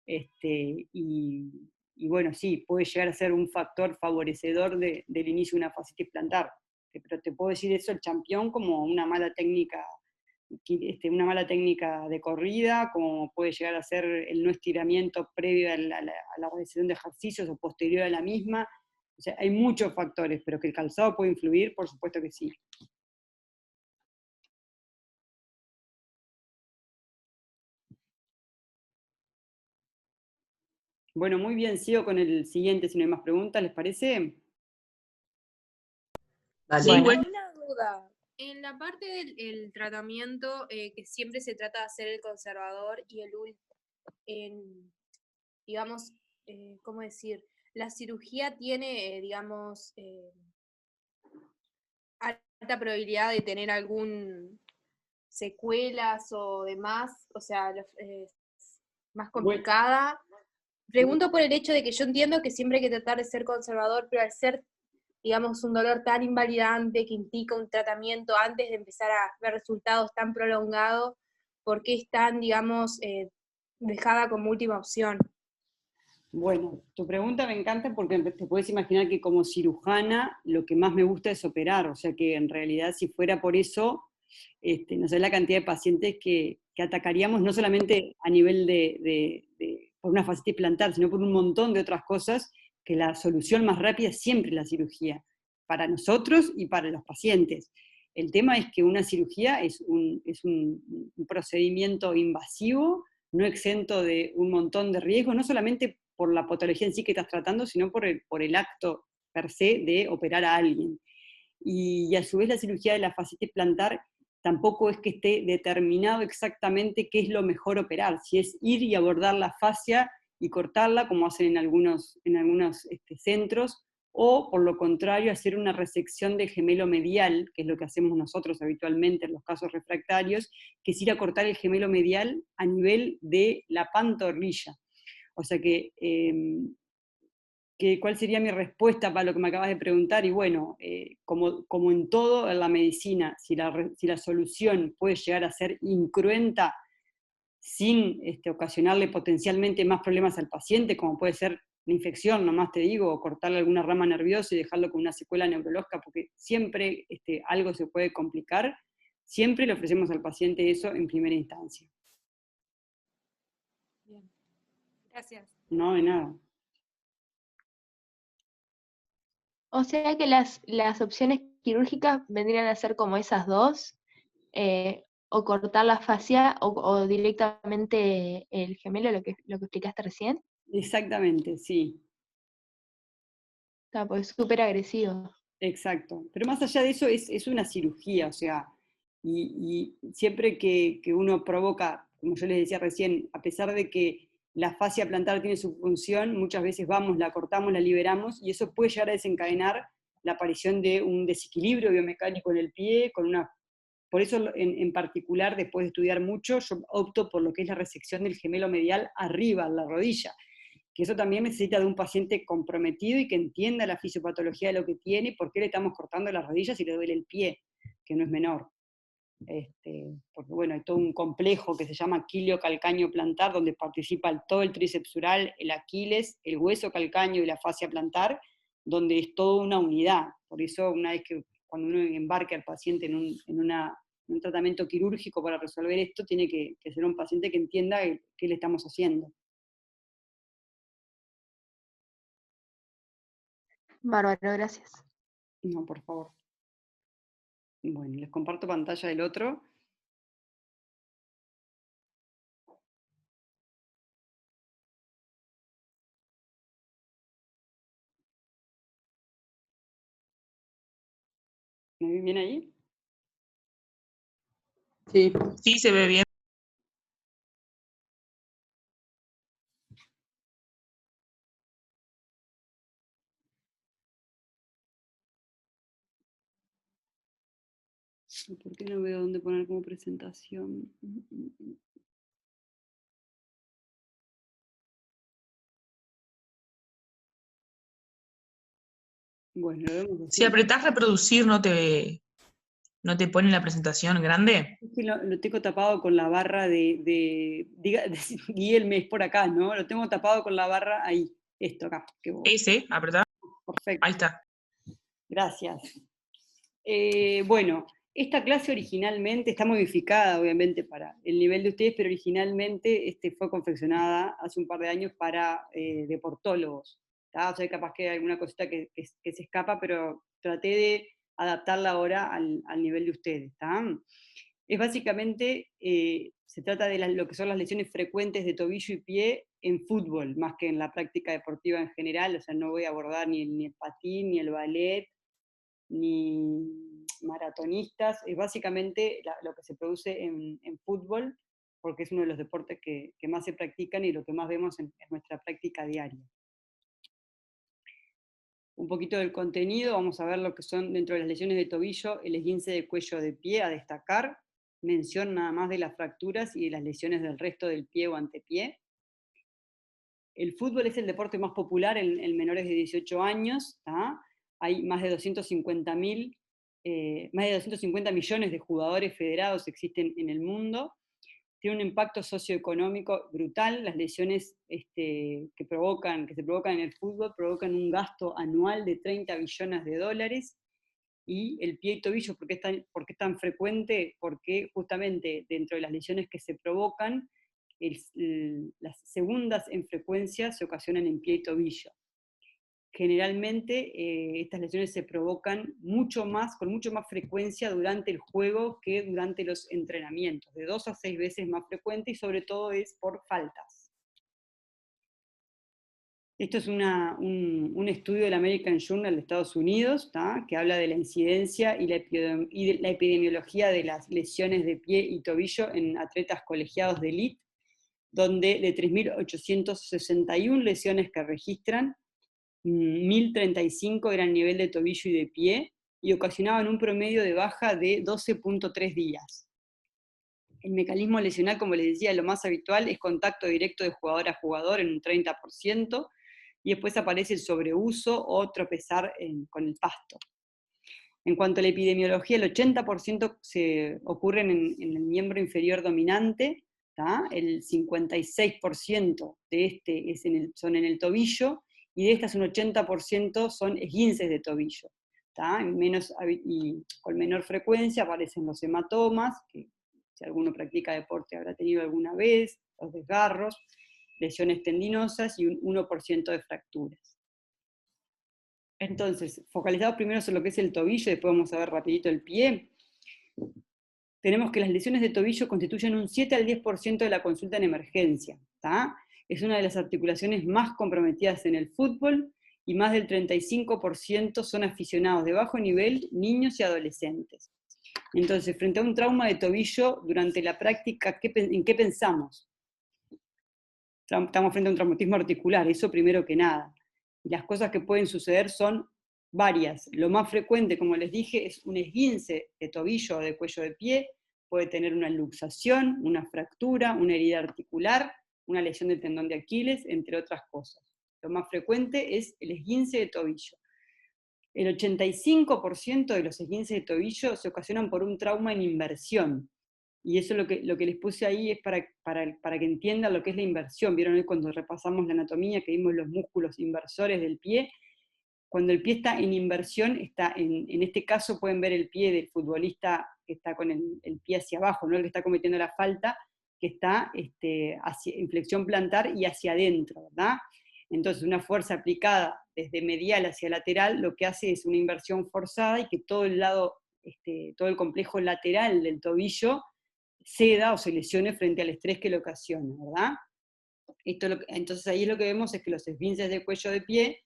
y bueno, sí, puede llegar a ser un factor favorecedor del inicio de una fascitis plantar. Pero te puedo decir eso, el champión, como una mala técnica de corrida, como puede llegar a ser el no estiramiento previo a la realización de ejercicios o posterior a la misma. O sea, hay muchos factores, pero que el calzado puede influir, por supuesto que sí. Bueno, muy bien, sigo con el siguiente, si no hay más preguntas, ¿les parece? Sí, Bueno. una duda. En la parte del tratamiento, que siempre se trata de hacer el conservador y el digamos, ¿cómo decir? La cirugía tiene, digamos, alta probabilidad de tener algún secuelas o demás, o sea, más complicada. Pregunto por el hecho de que yo entiendo que siempre hay que tratar de ser conservador, pero al ser, digamos, un dolor tan invalidante que implica un tratamiento antes de empezar a ver resultados tan prolongados, ¿por qué es tan, digamos, dejada como última opción? Bueno, tu pregunta me encanta porque te puedes imaginar que como cirujana lo que más me gusta es operar, o sea que en realidad si fuera por eso, no sé la cantidad de pacientes que atacaríamos, no solamente a nivel por una fascitis plantar, sino por un montón de otras cosas, que la solución más rápida es siempre la cirugía, para nosotros y para los pacientes. El tema es que una cirugía es un procedimiento invasivo, no exento de un montón de riesgos, no solamente por la patología en sí que estás tratando, sino por el acto per se de operar a alguien. Y a su vez la cirugía de la fascitis plantar tampoco es que esté determinado exactamente qué es lo mejor operar, si es ir y abordar la fascia y cortarla, como hacen en algunos centros, o por lo contrario, hacer una resección de gemelo medial, que es lo que hacemos nosotros habitualmente en los casos refractarios, que es ir a cortar el gemelo medial a nivel de la pantorrilla. O sea ¿cuál sería mi respuesta para lo que me acabas de preguntar? Y bueno, como en todo en la medicina, si la solución puede llegar a ser incruenta sin ocasionarle potencialmente más problemas al paciente, como puede ser la infección, nomás te digo, o cortarle alguna rama nerviosa y dejarlo con una secuela neurológica, porque siempre algo se puede complicar, siempre le ofrecemos al paciente eso en primera instancia. Bien. Gracias. No, de nada. O sea que las opciones quirúrgicas vendrían a ser como esas dos, o cortar la fascia o directamente el gemelo, lo que explicaste recién. Exactamente, sí. Pues es súper agresivo. Exacto. Pero más allá de eso es una cirugía, o sea, y siempre que uno provoca, como yo les decía recién, a pesar de que la fascia plantar tiene su función, muchas veces vamos, la cortamos, la liberamos, y eso puede llegar a desencadenar la aparición de un desequilibrio biomecánico en el pie, por eso en particular, después de estudiar mucho, yo opto por lo que es la resección del gemelo medial arriba, en la rodilla, que eso también necesita de un paciente comprometido y que entienda la fisiopatología de lo que tiene y por qué le estamos cortando las rodillas y le duele el pie, que no es menor. Porque bueno, hay todo un complejo que se llama quilio calcáneo plantar, donde participa todo el tríceps ural, el aquiles, el hueso calcáneo y la fascia plantar, donde es toda una unidad. Por eso una vez que cuando uno embarque al paciente en un tratamiento quirúrgico para resolver esto, tiene que ser un paciente que entienda qué le estamos haciendo. Bárbaro, gracias. No, por favor. Bueno, les comparto pantalla del otro. ¿Me ven bien ahí? Sí, sí se ve bien. ¿Por qué no veo dónde poner como presentación? Bueno, lo vemos así. Si apretás reproducir, ¿no te pone la presentación grande? Es que lo tengo tapado con la barra Guillermo, es por acá, ¿no? Lo tengo tapado con la barra ahí, esto acá. Ese, apretá. Perfecto, Ahí está. gracias. Bueno, esta clase originalmente está modificada, obviamente, para el nivel de ustedes, pero originalmente fue confeccionada hace un par de años para deportólogos. ¿Tá? O sea, capaz que hay alguna cosita que se escapa, pero traté de adaptarla ahora al nivel de ustedes. ¿Tá? Es básicamente, se trata de lo que son las lesiones frecuentes de tobillo y pie en fútbol, más que en la práctica deportiva en general. O sea, no voy a abordar ni el patín, ni el ballet, ni maratonistas. Es básicamente lo que se produce en fútbol, porque es uno de los deportes que más se practican y lo que más vemos en nuestra práctica diaria. Un poquito del contenido, vamos a ver lo que son dentro de las lesiones de tobillo, el esguince de cuello de pie, a destacar, mención nada más de las fracturas y de las lesiones del resto del pie o antepié. El fútbol es el deporte más popular en menores de 18 años, ¿tá? Hay más de 250 millones de jugadores federados existen en el mundo. Tiene un impacto socioeconómico brutal. Las lesiones que se provocan en el fútbol provocan un gasto anual de 30 billones de dólares. Y el pie y tobillo, ¿por qué es tan frecuente? Porque justamente dentro de las lesiones que se provocan, las segundas en frecuencia se ocasionan en pie y tobillo. Generalmente estas lesiones se provocan con mucho más frecuencia durante el juego que durante los entrenamientos, de 2 a 6 veces más frecuente, y sobre todo es por faltas. Esto es un estudio del American Journal de Estados Unidos, ¿tá? Que habla de la incidencia y la epidemiología de las lesiones de pie y tobillo en atletas colegiados de élite, donde de 3.861 lesiones que registran, 1.035 eran nivel de tobillo y de pie, y ocasionaban un promedio de baja de 12.3 días. El mecanismo lesional, como les decía, lo más habitual es contacto directo de jugador a jugador en un 30%, y después aparece el sobreuso o tropezar con el pasto. En cuanto a la epidemiología, el 80% ocurre en el miembro inferior dominante, ¿tá? El 56% de son en el tobillo, y de estas un 80% son esguinces de tobillo. ¿Tá? Y con menor frecuencia aparecen los hematomas, que si alguno practica deporte habrá tenido alguna vez, los desgarros, lesiones tendinosas y un 1% de fracturas. Entonces, focalizados primero sobre lo que es el tobillo, después vamos a ver rapidito el pie. Tenemos que las lesiones de tobillo constituyen un 7 al 10% de la consulta en emergencia. ¿Tá? Es una de las articulaciones más comprometidas en el fútbol, y más del 35% son aficionados de bajo nivel, niños y adolescentes. Entonces, frente a un trauma de tobillo durante la práctica, ¿en qué pensamos? Estamos frente a un traumatismo articular, eso primero que nada. Y las cosas que pueden suceder son varias. Lo más frecuente, como les dije, es un esguince de tobillo o de cuello de pie. Puede tener una luxación, una fractura, una herida articular, una lesión de tendón de Aquiles, entre otras cosas. Lo más frecuente es el esguince de tobillo. El 85% de los esguinces de tobillo se ocasionan por un trauma en inversión. Y eso lo que les puse ahí es para que entiendan lo que es la inversión. ¿Vieron hoy cuando repasamos la anatomía que vimos los músculos inversores del pie? Cuando el pie está en inversión, en este caso pueden ver el pie del futbolista que está con el pie hacia abajo, no el que está cometiendo la falta, que está en flexión plantar y hacia adentro, ¿verdad? Entonces una fuerza aplicada desde medial hacia lateral lo que hace es una inversión forzada, y que todo el complejo lateral del tobillo ceda o se lesione frente al estrés que le ocasiona, ¿verdad? Entonces ahí lo que vemos es que los esguinces de cuello de pie,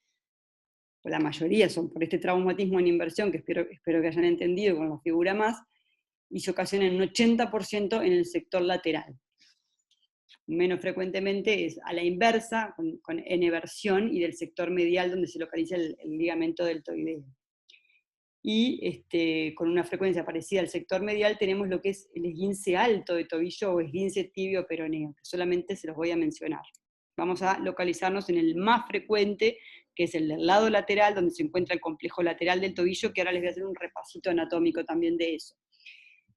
la mayoría son por este traumatismo en inversión, que espero que hayan entendido con la figura más, y se ocasionan un 80% en el sector lateral. Menos frecuentemente es a la inversa, en eversión, y del sector medial donde se localiza el ligamento deltoideo. Y con una frecuencia parecida al sector medial tenemos lo que es el esguince alto de tobillo o esguince tibio peroneo, que solamente se los voy a mencionar. Vamos a localizarnos en el más frecuente, que es el del lado lateral, donde se encuentra el complejo lateral del tobillo, que ahora les voy a hacer un repasito anatómico también de eso.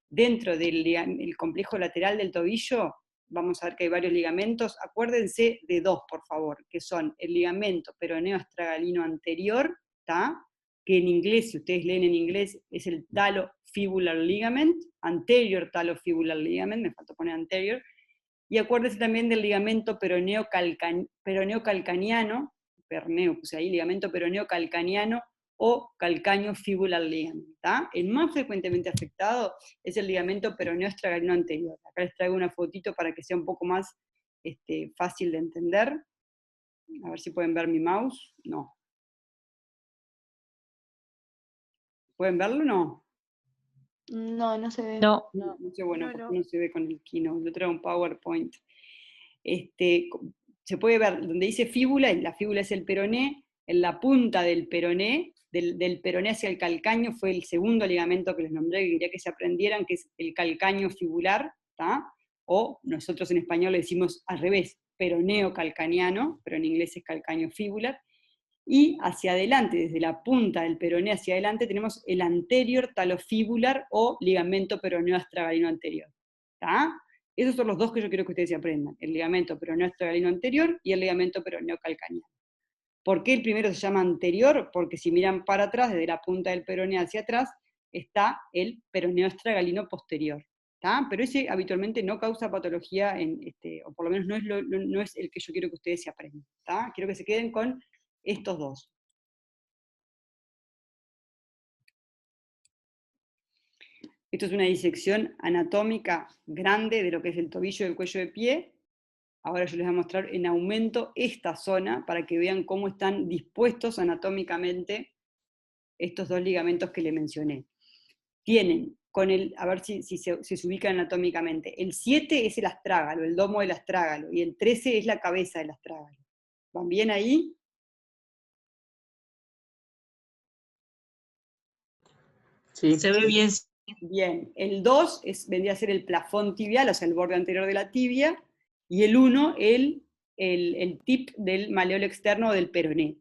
Dentro del complejo lateral del tobillo, vamos a ver que hay varios ligamentos. Acuérdense de dos, por favor, que son el ligamento peroneo astragalino anterior, ¿tá? Que en inglés, si ustedes leen en inglés, es el talofibular ligament, anterior talofibular ligament, me faltó poner anterior, y acuérdense también del ligamento peroneo calcaneano, perneo, puse ahí, ligamento peroneo calcaneano o calcáneo fibular ligament, ¿tá? El más frecuentemente afectado es el ligamento peroneo astragalino anterior. Acá les traigo una fotito para que sea un poco más fácil de entender. A ver si pueden ver mi mouse. No. ¿Pueden verlo o no? No, no se ve. No. No sé, bueno, No, porque no. no se ve con el Keynote. Yo traigo un PowerPoint. Se puede ver, donde dice fíbula, y la fíbula es el peroné, en la punta del peroné, del peroné hacia el calcáneo, fue el segundo ligamento que les nombré, que quería que se aprendieran, que es el calcáneo fibular, ¿tá? O nosotros en español le decimos al revés, peroneo calcaneano, pero en inglés es calcáneo fibular. Y hacia adelante, desde la punta del peroné hacia adelante, tenemos el anterior talofibular o ligamento peroneo astragalino anterior. ¿Tá? Esos son los dos que yo quiero que ustedes se aprendan, el ligamento peroneo astragalino anterior y el ligamento peroneo calcaneano. ¿Por qué el primero se llama anterior? Porque si miran para atrás, desde la punta del peroné hacia atrás, está el peroneo astragalino posterior. ¿Tá? Pero ese habitualmente no causa patología, o por lo menos no es el que yo quiero que ustedes se aprendan. ¿Tá? Quiero que se queden con estos dos. Esto es una disección anatómica grande de lo que es el tobillo y el cuello de pie. Ahora yo les voy a mostrar en aumento esta zona para que vean cómo están dispuestos anatómicamente estos dos ligamentos que les mencioné. Tienen, a ver si se ubican anatómicamente, el 7 es el astrágalo, el domo del astrágalo, y el 13 es la cabeza del astrágalo. ¿Van bien ahí? Sí. Se ve bien. Bien, el 2 vendría a ser el plafón tibial, o sea, el borde anterior de la tibia, y el 1 el tip del maleolo externo del peroné.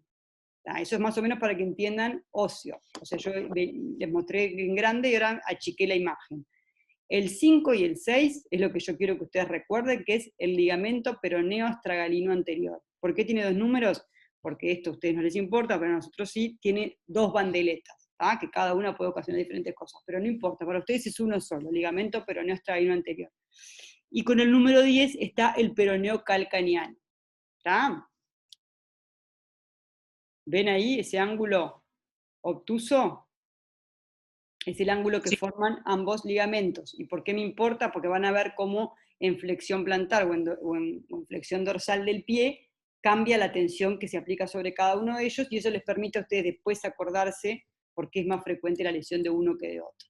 Eso es más o menos para que entiendan óseo. O sea, yo les mostré en grande y ahora achiqué la imagen. El 5 y el 6 es lo que yo quiero que ustedes recuerden, que es el ligamento peroneo astragalino anterior. ¿Por qué tiene dos números? Porque esto a ustedes no les importa, pero a nosotros sí, tiene dos bandeletas, que cada una puede ocasionar diferentes cosas, pero no importa, para ustedes es uno solo, ligamento peroneo astragalino anterior. Y con el número 10 está el peroneo calcaneano. ¿Está? ¿Ven ahí ese ángulo obtuso? Es el ángulo que forman ambos ligamentos. ¿Y por qué me importa? Porque van a ver cómo en flexión plantar o en flexión dorsal del pie cambia la tensión que se aplica sobre cada uno de ellos, y eso les permite a ustedes después acordarse por qué es más frecuente la lesión de uno que de otro.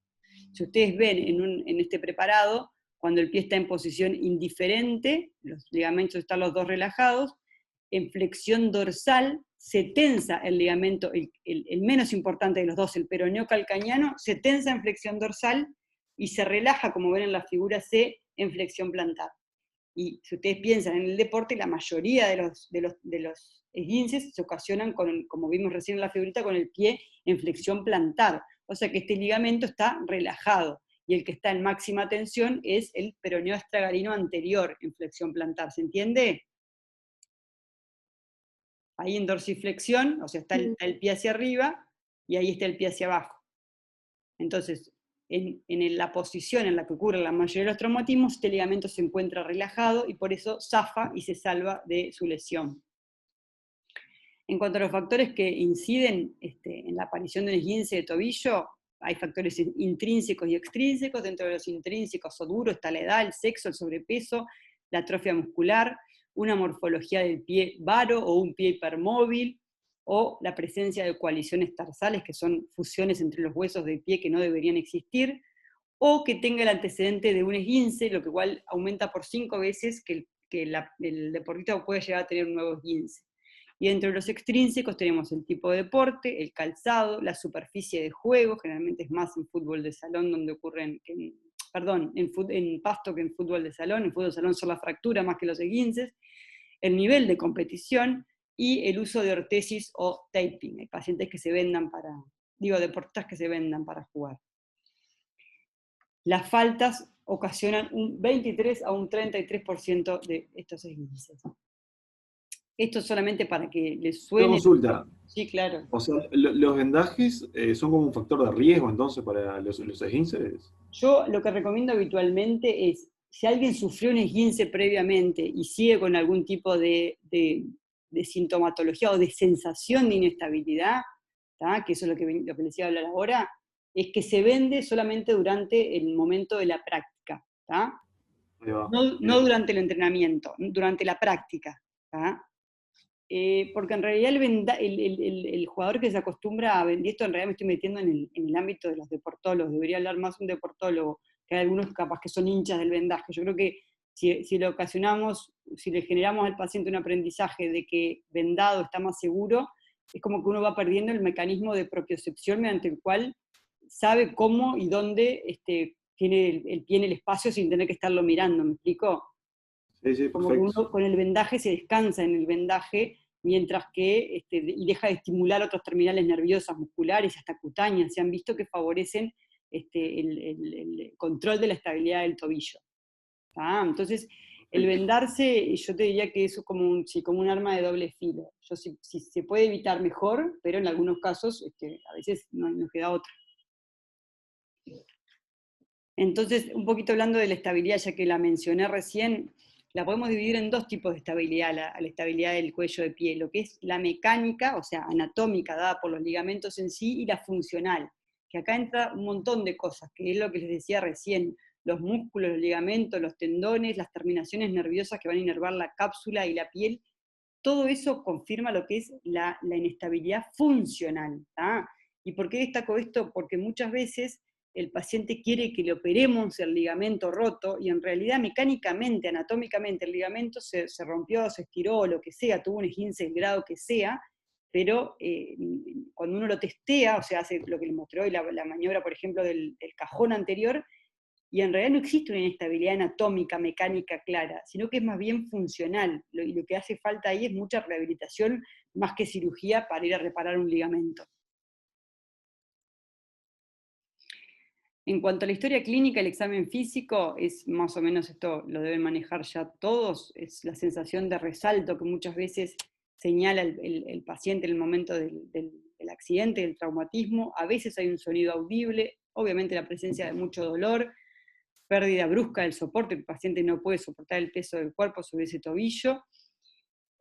Si ustedes ven en este preparado, cuando el pie está en posición indiferente, los ligamentos están los dos relajados, en flexión dorsal se tensa el ligamento, el menos importante de los dos, el peroneo calcaneano, se tensa en flexión dorsal y se relaja, como ven en la figura C, en flexión plantar. Y si ustedes piensan en el deporte, la mayoría de los esguinces se ocasionan, como vimos recién en la figurita, con el pie en flexión plantar. O sea que este ligamento está relajado, y el que está en máxima tensión es el peroneo astragalino anterior en flexión plantar. ¿Se entiende? Ahí en dorsiflexión, o sea, está el pie hacia arriba, y ahí está el pie hacia abajo. Entonces, en la posición en la que ocurre la mayoría de los traumatismos, este ligamento se encuentra relajado y por eso zafa y se salva de su lesión. En cuanto a los factores que inciden en la aparición de un esguince de tobillo, hay factores intrínsecos y extrínsecos. Dentro de los intrínsecos o duros está la edad, el sexo, el sobrepeso, la atrofia muscular, una morfología del pie varo o un pie hipermóvil, o la presencia de coaliciones tarsales, que son fusiones entre los huesos del pie que no deberían existir, o que tenga el antecedente de un esguince, lo que igual aumenta por 5 veces que el deportista puede llegar a tener un nuevo esguince. Y dentro de los extrínsecos tenemos el tipo de deporte, el calzado, la superficie de juego, generalmente es más en fútbol de salón donde ocurren, en pasto que en fútbol de salón. En fútbol de salón son las fracturas más que los esguinces. el nivel de competición y el uso de ortesis o taping. Hay pacientes que se vendan deportistas que se vendan para jugar. Las faltas ocasionan un 23 a un 33% de estos esguinces. Esto solamente para que les Una suene. consulta. Sí, claro. O sea, los vendajes son como un factor de riesgo entonces para los esguinces. Yo lo que recomiendo habitualmente es, si alguien sufrió un esguince previamente y sigue con algún tipo de sintomatología o de sensación de inestabilidad, ¿tá? Que eso es lo que les iba a hablar ahora, es que se vende solamente durante el momento de la práctica, ¿tá? No durante el entrenamiento, durante la práctica, ¿tá? Porque en realidad el jugador que se acostumbra a vender, y esto en realidad me estoy metiendo en el ámbito de los deportólogos, debería hablar más un deportólogo, que hay algunos capaz que son hinchas del vendaje. Yo creo que si le ocasionamos, si le generamos al paciente un aprendizaje de que vendado está más seguro, es como que uno va perdiendo el mecanismo de propiocepción mediante el cual sabe cómo y dónde tiene el pie en el espacio sin tener que estarlo mirando, ¿me explico? Sí, Como que perfecto. uno con el vendaje se descansa en el vendaje, mientras que y deja de estimular otros terminales nerviosas, musculares y hasta cutáneas. Se han visto que favorecen el control de la estabilidad del tobillo. Entonces, el vendarse, yo te diría que eso es como un arma de doble filo. Si se puede evitar mejor, pero en algunos casos a veces no nos queda otra. Entonces, un poquito hablando de la estabilidad, ya que la mencioné recién, la podemos dividir en dos tipos de estabilidad, la estabilidad del cuello de pie, lo que es la mecánica, o sea, anatómica, dada por los ligamentos en sí, y la funcional, que acá entra un montón de cosas, que es lo que les decía recién, los músculos, los ligamentos, los tendones, las terminaciones nerviosas que van a inervar la cápsula y la piel, todo eso confirma lo que es la inestabilidad funcional. ¿Y por qué destaco esto? Porque muchas veces el paciente quiere que le operemos el ligamento roto y en realidad mecánicamente, anatómicamente, el ligamento se rompió, se estiró, lo que sea, tuvo un esguince del grado que sea, pero cuando uno lo testea, o sea, hace lo que les mostré hoy, la maniobra, por ejemplo, del cajón anterior, y en realidad no existe una inestabilidad anatómica, mecánica clara, sino que es más bien funcional, y lo que hace falta ahí es mucha rehabilitación más que cirugía para ir a reparar un ligamento. En cuanto a la historia clínica, el examen físico es más o menos, esto lo deben manejar ya todos, es la sensación de resalto que muchas veces señala el paciente en el momento del accidente, del traumatismo. A veces hay un sonido audible, obviamente la presencia de mucho dolor, pérdida brusca del soporte, el paciente no puede soportar el peso del cuerpo sobre ese tobillo.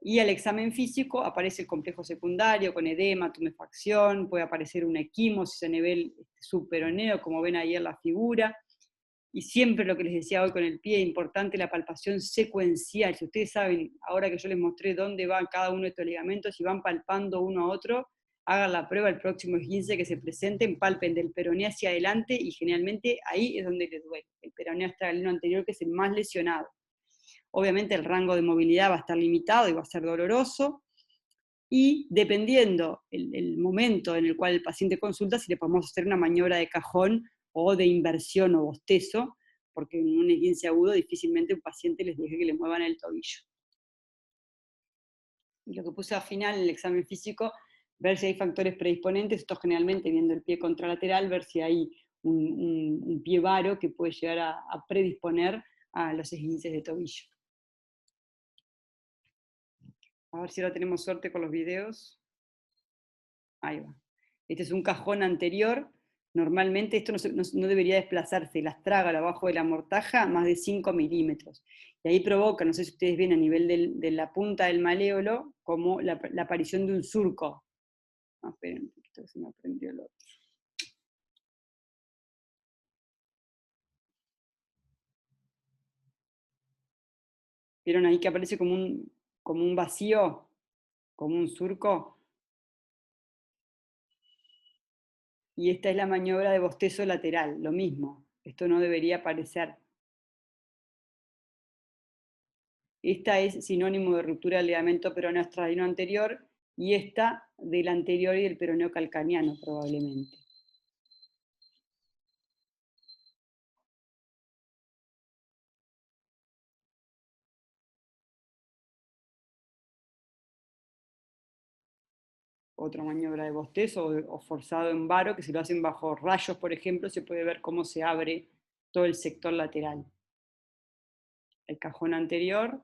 Y al examen físico aparece el complejo secundario con edema, tumefacción, puede aparecer una equimosis a nivel subperoneo, como ven ahí en la figura. Y siempre lo que les decía hoy con el pie, importante la palpación secuencial. Si ustedes saben, ahora que yo les mostré dónde va cada uno de estos ligamentos y van palpando uno a otro, hagan la prueba el próximo esguince que se presenten, palpen del peroneo hacia adelante y generalmente ahí es donde les duele. El peroneo astralino anterior, que es el más lesionado. Obviamente el rango de movilidad va a estar limitado y va a ser doloroso, y dependiendo el momento en el cual el paciente consulta, si le podemos hacer una maniobra de cajón o de inversión o bostezo, porque en un esguince agudo difícilmente un paciente les deje que le muevan el tobillo. Y lo que puse al final en el examen físico, ver si hay factores predisponentes, esto generalmente viendo el pie contralateral, ver si hay un pie varo que puede llegar a predisponer a los esguinces de tobillo. A ver si ahora tenemos suerte con los videos. Ahí va. Este es un cajón anterior. Normalmente esto no debería desplazarse el astrágalo abajo de la mortaja más de 5 milímetros. Y ahí provoca, no sé si ustedes ven a nivel de la punta del maléolo, como la aparición de un surco. Esperen un poquito, se me prendió el otro. ¿Vieron ahí que aparece como un vacío? Como un surco. Y esta es la maniobra de bostezo lateral, lo mismo. Esto no debería aparecer. Esta es sinónimo de ruptura del ligamento peroneo astralino anterior, y esta del anterior y del peroneo calcaneano probablemente. otra maniobra de bostezo o forzado en varo, que si lo hacen bajo rayos, por ejemplo, se puede ver cómo se abre todo el sector lateral. El cajón anterior.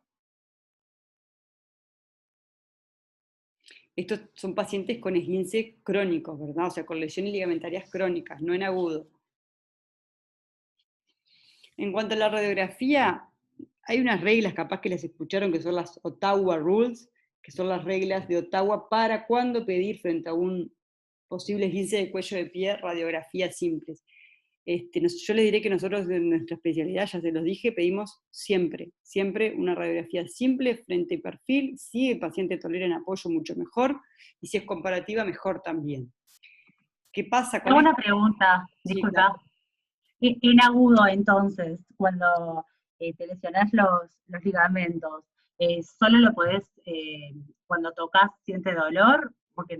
Estos son pacientes con esguince crónicos, ¿verdad? O sea, con lesiones ligamentarias crónicas, no en agudo. En cuanto a la radiografía, hay unas reglas, capaz que las escucharon, que son las Ottawa Rules, que son las reglas de Ottawa para cuándo pedir frente a un posible esguince de cuello de pie radiografías simples. Yo les diré que nosotros en nuestra especialidad, ya se los dije, pedimos siempre una radiografía simple, frente y perfil. Si el paciente tolera en apoyo, mucho mejor, y si es comparativa, mejor también. ¿Qué pasa con Tengo esto? una pregunta, Sí, disculpa. claro. En agudo, entonces, cuando te lesionás los ligamentos, ¿solo lo podés, cuando tocas, siente dolor? Porque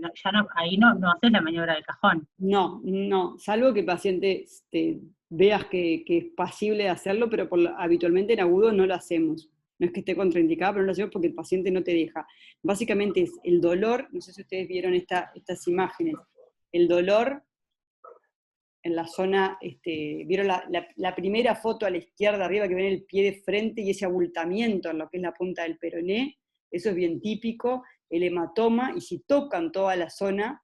ahí no haces la maniobra del cajón. No, salvo que el paciente veas que es pasible de hacerlo, pero habitualmente en agudo no lo hacemos. No es que esté contraindicado, pero no lo hacemos porque el paciente no te deja. Básicamente es el dolor, no sé si ustedes vieron estas imágenes, el dolor en la zona, vieron la primera foto a la izquierda arriba que ven el pie de frente y ese abultamiento en lo que es la punta del peroné, eso es bien típico, el hematoma, y si tocan toda la zona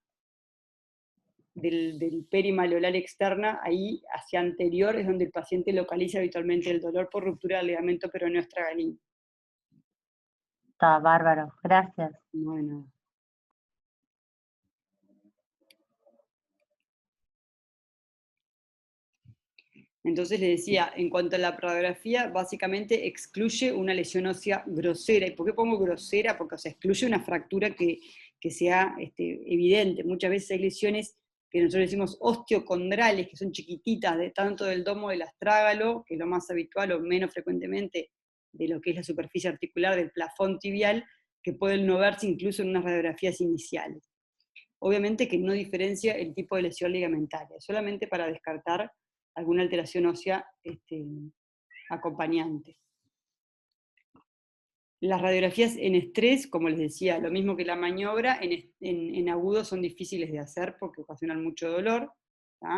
del perimaleolar externa, ahí hacia anterior es donde el paciente localiza habitualmente el dolor por ruptura del ligamento peroneo astragalino. Está bárbaro, gracias. Bueno. Entonces les decía, en cuanto a la radiografía, básicamente excluye una lesión ósea grosera. ¿Y por qué pongo grosera? Porque excluye una fractura que sea evidente. Muchas veces hay lesiones que nosotros decimos osteocondrales, que son chiquititas, tanto del domo del astrágalo, que es lo más habitual o menos frecuentemente de lo que es la superficie articular del plafón tibial, que pueden no verse incluso en unas radiografías iniciales. Obviamente que no diferencia el tipo de lesión ligamentaria, solamente para descartar alguna alteración ósea acompañante. Las radiografías en estrés, como les decía, lo mismo que la maniobra, en agudo son difíciles de hacer porque ocasionan mucho dolor.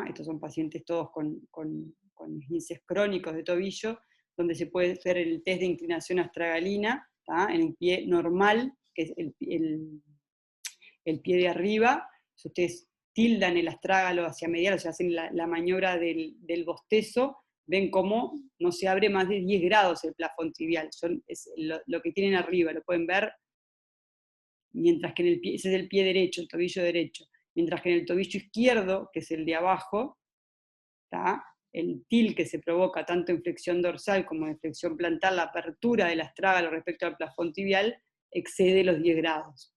Estos son pacientes todos con esguinces crónicos de tobillo, donde se puede hacer el test de inclinación astragalina, en un pie normal, que es el pie de arriba. Si ustedes tildan el astrágalo hacia medial, o sea, hacen la maniobra del bostezo, ven cómo no se abre más de 10 grados el plafón tibial, es lo que tienen arriba, lo pueden ver, mientras que en el pie, ese es el pie derecho, el tobillo derecho, mientras que en el tobillo izquierdo, que es el de abajo, el til que se provoca tanto en flexión dorsal como en flexión plantar, la apertura del astrágalo respecto al plafón tibial, excede los 10 grados.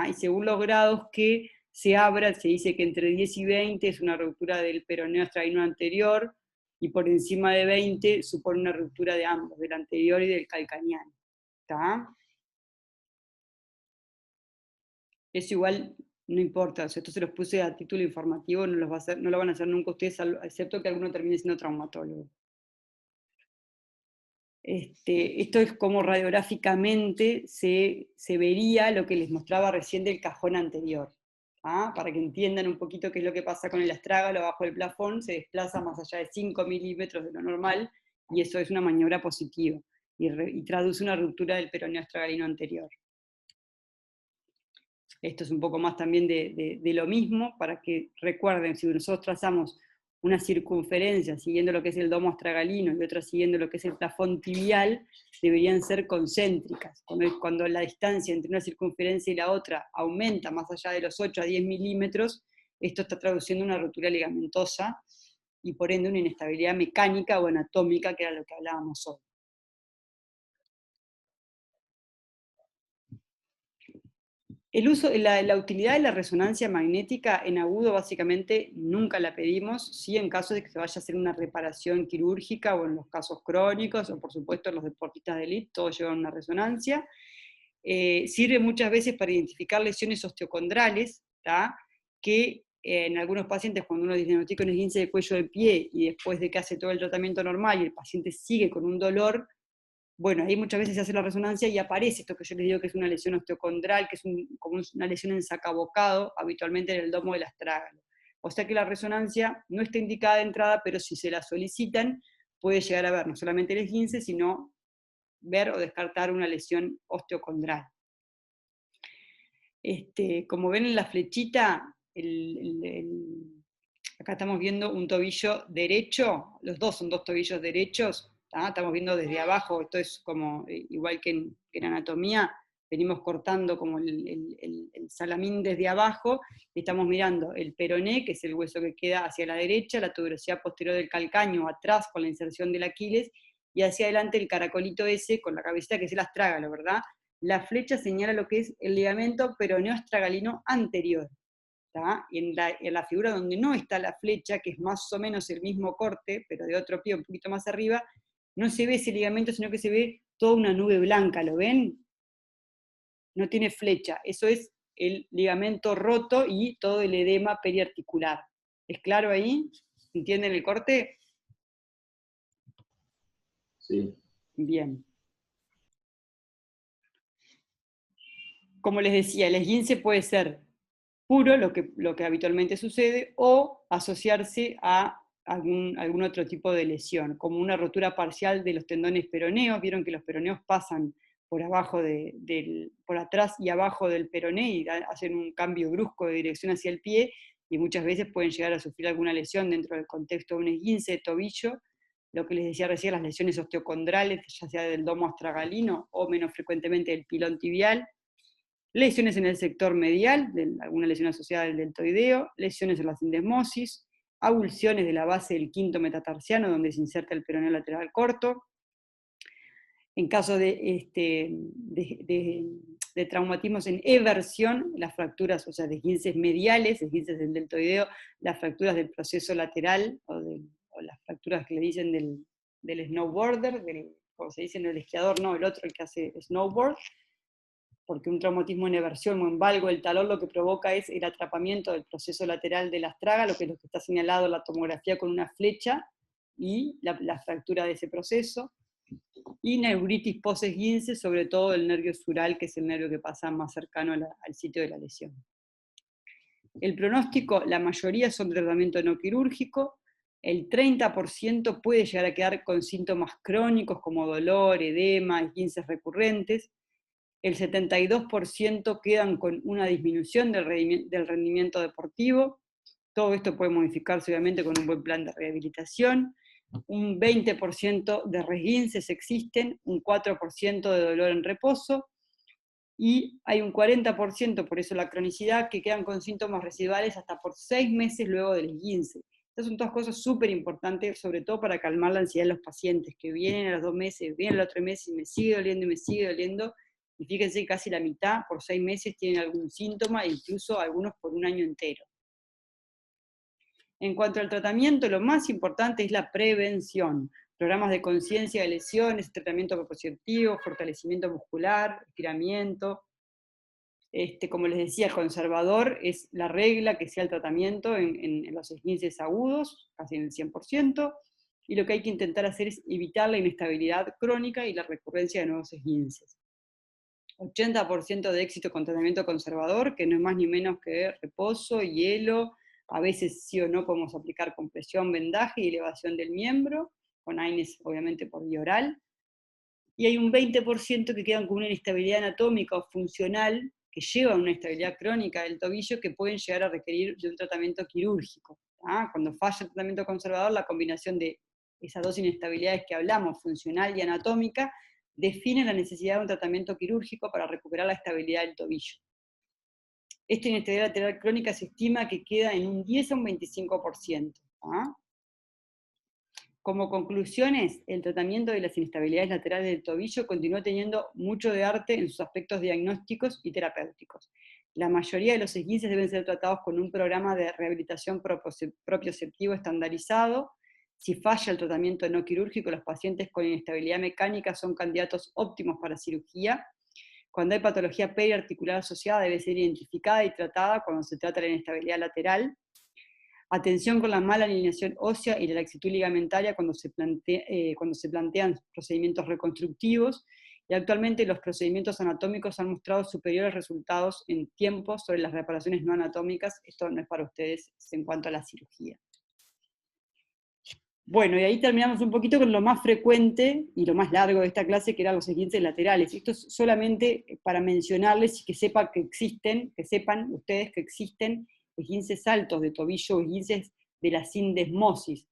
Y según los grados que se abra, se dice que entre 10 y 20 es una ruptura del peroneo astragalino anterior, y por encima de 20 supone una ruptura de ambos, del anterior y del calcaneano. Eso igual no importa, o sea, esto se los puse a título informativo, no lo van a hacer nunca ustedes, excepto que alguno termine siendo traumatólogo. Esto es como radiográficamente se vería lo que les mostraba recién del cajón anterior. Para que entiendan un poquito qué es lo que pasa con el astrágalo bajo el plafón, se desplaza más allá de 5 milímetros de lo normal, y eso es una maniobra positiva, y traduce una ruptura del peroneo astragalino anterior. Esto es un poco más también de lo mismo, para que recuerden, si nosotros trazamos una circunferencia siguiendo lo que es el domo astragalino y otra siguiendo lo que es el plafón tibial, deberían ser concéntricas. Cuando la distancia entre una circunferencia y la otra aumenta más allá de los 8 a 10 milímetros, esto está traduciendo una ruptura ligamentosa y por ende una inestabilidad mecánica o anatómica, que era lo que hablábamos hoy. La utilidad de la resonancia magnética en agudo básicamente nunca la pedimos, sí en caso de que se vaya a hacer una reparación quirúrgica o en los casos crónicos, o por supuesto en los deportistas de élite, todos llevan una resonancia. Sirve muchas veces para identificar lesiones osteocondrales, que en algunos pacientes cuando uno diagnostica un esguince de cuello de pie y después de que hace todo el tratamiento normal y el paciente sigue con un dolor, bueno, ahí muchas veces se hace la resonancia y aparece esto que yo les digo que es una lesión osteocondral, que es como una lesión en sacabocado, habitualmente en el domo del astrágalo. O sea que la resonancia no está indicada de entrada, pero si se la solicitan, puede llegar a ver no solamente el esguince, sino ver o descartar una lesión osteocondral. Como ven en la flechita, acá estamos viendo un tobillo derecho, los dos son dos tobillos derechos, ¿tá? Estamos viendo desde abajo, esto es como igual que en anatomía, venimos cortando como el salamín desde abajo, y estamos mirando el peroné, que es el hueso que queda hacia la derecha, la tuberosidad posterior del calcáneo, atrás con la inserción del Aquiles, y hacia adelante el caracolito ese con la cabecita que es el astrágalo, ¿verdad? La flecha señala lo que es el ligamento peroneo astragalino anterior. ¿tá? Y en la figura donde no está la flecha, que es más o menos el mismo corte, pero de otro pie un poquito más arriba, no se ve ese ligamento, sino que se ve toda una nube blanca, ¿lo ven? No tiene flecha, eso es el ligamento roto y todo el edema periarticular. ¿Es claro ahí? ¿Entienden el corte? Sí. Bien. Como les decía, el esguince puede ser puro, lo que habitualmente sucede, o asociarse a algún otro tipo de lesión, como una rotura parcial de los tendones peroneos. Vieron que los peroneos pasan por abajo por atrás y abajo del peroné y hacen un cambio brusco de dirección hacia el pie, y muchas veces pueden llegar a sufrir alguna lesión dentro del contexto de un esguince de tobillo. Lo que les decía recién, las lesiones osteocondrales, ya sea del domo astragalino o menos frecuentemente del pilón tibial, lesiones en el sector medial, alguna lesión asociada al deltoideo, lesiones en la sindesmosis, avulsiones de la base del quinto metatarsiano, donde se inserta el peroneo lateral corto. En caso de traumatismos en eversión, las fracturas, o sea, de esguinces mediales, esguinces del deltoideo, las fracturas del proceso lateral, o las fracturas que le dicen del snowboarder, como se dice en el esquiador, no, el otro, el que hace snowboard, porque un traumatismo en eversión o en valgo del talón lo que provoca es el atrapamiento del proceso lateral del astrágalo, que es lo que está señalado en la tomografía con una flecha, y la fractura de ese proceso, y neuritis post-esguince, sobre todo el nervio sural, que es el nervio que pasa más cercano al sitio de la lesión. El pronóstico, la mayoría son de tratamiento no quirúrgico, el 30% puede llegar a quedar con síntomas crónicos como dolor, edema, esguinces recurrentes, el 72% quedan con una disminución del rendimiento deportivo. Todo esto puede modificarse obviamente con un buen plan de rehabilitación. Un 20% de resguinces existen, un 4% de dolor en reposo, y hay un 40%, por eso la cronicidad, que quedan con síntomas residuales hasta por 6 meses luego del esguince. Estas son todas cosas súper importantes, sobre todo para calmar la ansiedad de los pacientes, que vienen a los 2 meses, vienen al otro mes y me sigue doliendo y me sigue doliendo. Y fíjense, casi la mitad por 6 meses tienen algún síntoma, e incluso algunos por un año entero. En cuanto al tratamiento, lo más importante es la prevención. Programas de conciencia de lesiones, tratamiento propositivo, fortalecimiento muscular, estiramiento. Como les decía, conservador es la regla que sea el tratamiento en los esguinces agudos, casi en el 100%, y lo que hay que intentar hacer es evitar la inestabilidad crónica y la recurrencia de nuevos esguinces. 80% de éxito con tratamiento conservador, que no es más ni menos que reposo, hielo, a veces sí o no podemos aplicar compresión, vendaje y elevación del miembro, con AINES obviamente por vía oral. Y hay un 20% que quedan con una inestabilidad anatómica o funcional, que lleva a una inestabilidad crónica del tobillo, que pueden llegar a requerir de un tratamiento quirúrgico. Cuando falla el tratamiento conservador, la combinación de esas dos inestabilidades que hablamos, funcional y anatómica, define la necesidad de un tratamiento quirúrgico para recuperar la estabilidad del tobillo. Esta inestabilidad lateral crónica se estima que queda en un 10 a un 25%. Como conclusiones, el tratamiento de las inestabilidades laterales del tobillo continúa teniendo mucho de arte en sus aspectos diagnósticos y terapéuticos. La mayoría de los esguinces deben ser tratados con un programa de rehabilitación propioceptivo estandarizado. Si falla el tratamiento no quirúrgico, los pacientes con inestabilidad mecánica son candidatos óptimos para cirugía. Cuando hay patología periarticular asociada, debe ser identificada y tratada cuando se trata de la inestabilidad lateral. Atención con la mala alineación ósea y la laxitud ligamentaria cuando se plantean procedimientos reconstructivos, y actualmente los procedimientos anatómicos han mostrado superiores resultados en tiempo sobre las reparaciones no anatómicas. Esto no es para ustedes en cuanto a la cirugía. Bueno, y ahí terminamos un poquito con lo más frecuente y lo más largo de esta clase, que eran los esguinces laterales. Esto es solamente para mencionarles y que sepan ustedes que existen esguinces altos de tobillo o esguinces de la sindesmosis.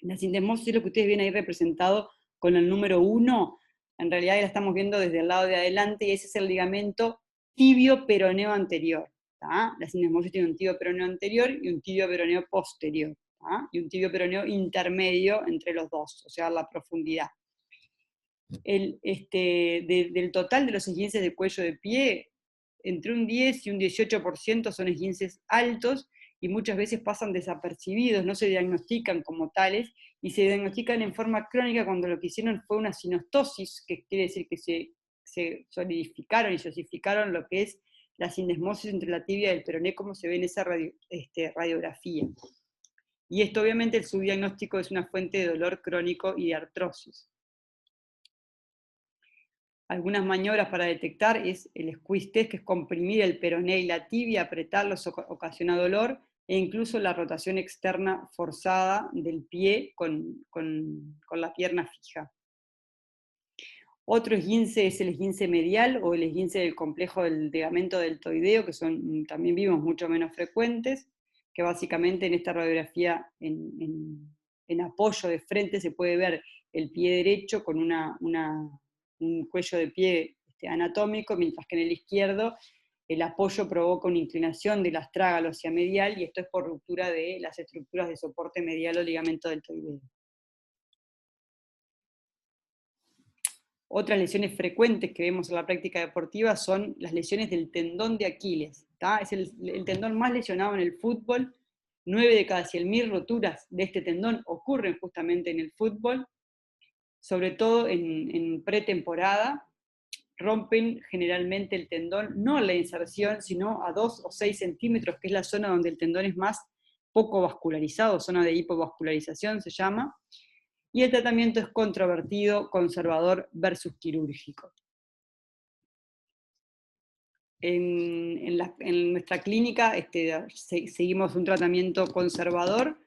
La sindesmosis es lo que ustedes ven ahí representado con el número 1, en realidad la estamos viendo desde el lado de adelante, y ese es el ligamento tibio-peroneo anterior. ¿tá? La sindesmosis tiene un tibio-peroneo anterior y un tibio-peroneo posterior, ¿tá? Y un tibio-peroneo intermedio entre los dos, o sea, la profundidad. Del total de los esguinces de cuello de pie, entre un 10 y un 18% son esguinces altos, y muchas veces pasan desapercibidos, no se diagnostican como tales, y se diagnostican en forma crónica cuando lo que hicieron fue una sinostosis, que quiere decir que se solidificaron y osificaron lo que es la sindesmosis entre la tibia y el peroné, como se ve en esa radiografía. Y esto obviamente el subdiagnóstico es una fuente de dolor crónico y de artrosis. Algunas maniobras para detectar es el squeeze test, que es comprimir el peroné y la tibia, apretarlos ocasiona dolor, e incluso la rotación externa forzada del pie con la pierna fija. Otro esguince es el esguince medial o el esguince del complejo del ligamento deltoideo, que también vimos mucho menos frecuentes, que básicamente en esta radiografía en apoyo de frente se puede ver el pie derecho con un cuello de pie anatómico, mientras que en el izquierdo el apoyo provoca una inclinación del astrágalo hacia medial, y esto es por ruptura de las estructuras de soporte medial o ligamento deltoideo. Otras lesiones frecuentes que vemos en la práctica deportiva son las lesiones del tendón de Aquiles. ¿tá? Es el tendón más lesionado en el fútbol. 9 de cada 100.000 roturas de este tendón ocurren justamente en el fútbol, sobre todo en pretemporada. Rompen generalmente el tendón, no en la inserción, sino a 2 o 6 centímetros, que es la zona donde el tendón es más poco vascularizado, zona de hipovascularización se llama, y el tratamiento es controvertido, conservador versus quirúrgico. En nuestra clínica seguimos un tratamiento conservador,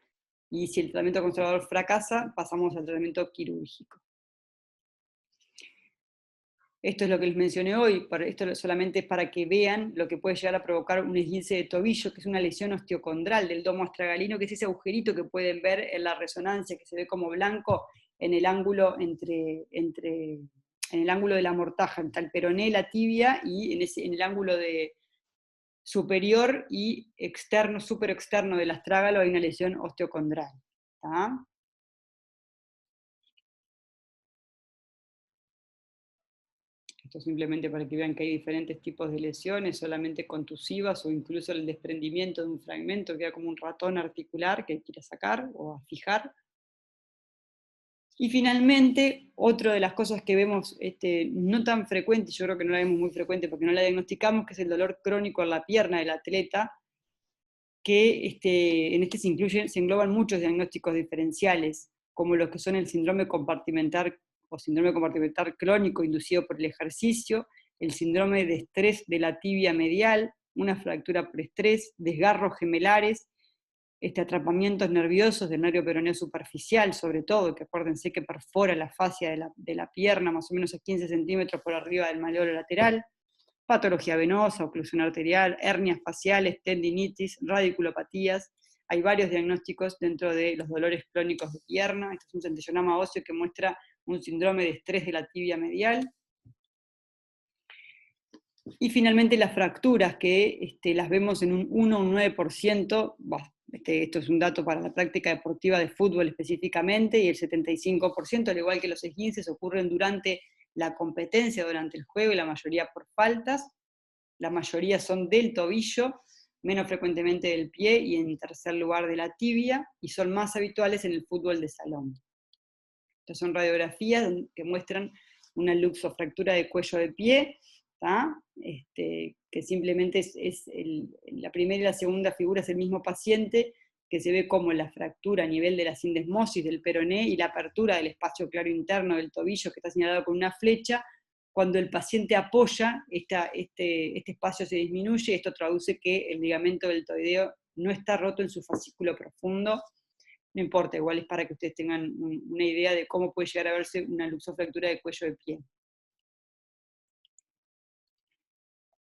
y si el tratamiento conservador fracasa, pasamos al tratamiento quirúrgico. Esto es lo que les mencioné hoy, esto solamente es para que vean lo que puede llegar a provocar un esguince de tobillo, que es una lesión osteocondral del domo astragalino, que es ese agujerito que pueden ver en la resonancia, que se ve como blanco en el ángulo en el ángulo de la mortaja, entre el peroné, la tibia, y en el ángulo superior y externo, superexterno del astrágalo hay una lesión osteocondral. ¿tá? Esto simplemente para que vean que hay diferentes tipos de lesiones, solamente contusivas o incluso el desprendimiento de un fragmento, queda como un ratón articular que quiere sacar o a fijar. Y finalmente, otra de las cosas que vemos no tan frecuente, yo creo que no la vemos muy frecuente porque no la diagnosticamos, que es el dolor crónico en la pierna del atleta, que en se engloban muchos diagnósticos diferenciales, como los que son el síndrome compartimental o síndrome compartimental crónico inducido por el ejercicio, el síndrome de estrés de la tibia medial, una fractura por estrés, desgarros gemelares, atrapamientos nerviosos del nervio peroneo superficial, sobre todo, que acuérdense que perfora la fascia de la pierna más o menos a 15 centímetros por arriba del malleolo lateral, patología venosa, oclusión arterial, hernias faciales, tendinitis, radiculopatías. Hay varios diagnósticos dentro de los dolores crónicos de pierna. Este es un centellonama óseo que muestra un síndrome de estrés de la tibia medial. Y finalmente las fracturas, que las vemos en un 1 o un 9%, esto es un dato para la práctica deportiva de fútbol específicamente, y el 75%, al igual que los esguinces, ocurren durante la competencia, durante el juego, y la mayoría por faltas. La mayoría son del tobillo, menos frecuentemente del pie, y en tercer lugar de la tibia, y son más habituales en el fútbol de salón. Estas son radiografías que muestran una luxofractura de cuello de pie, que simplemente la primera y la segunda figura es el mismo paciente, que se ve como la fractura a nivel de la sindesmosis del peroné y la apertura del espacio claro interno del tobillo, que está señalado con una flecha. Cuando el paciente apoya, este espacio se disminuye, esto traduce que el ligamento deltoideo no está roto en su fascículo profundo. No importa, igual es para que ustedes tengan una idea de cómo puede llegar a verse una luxofractura de cuello de pie.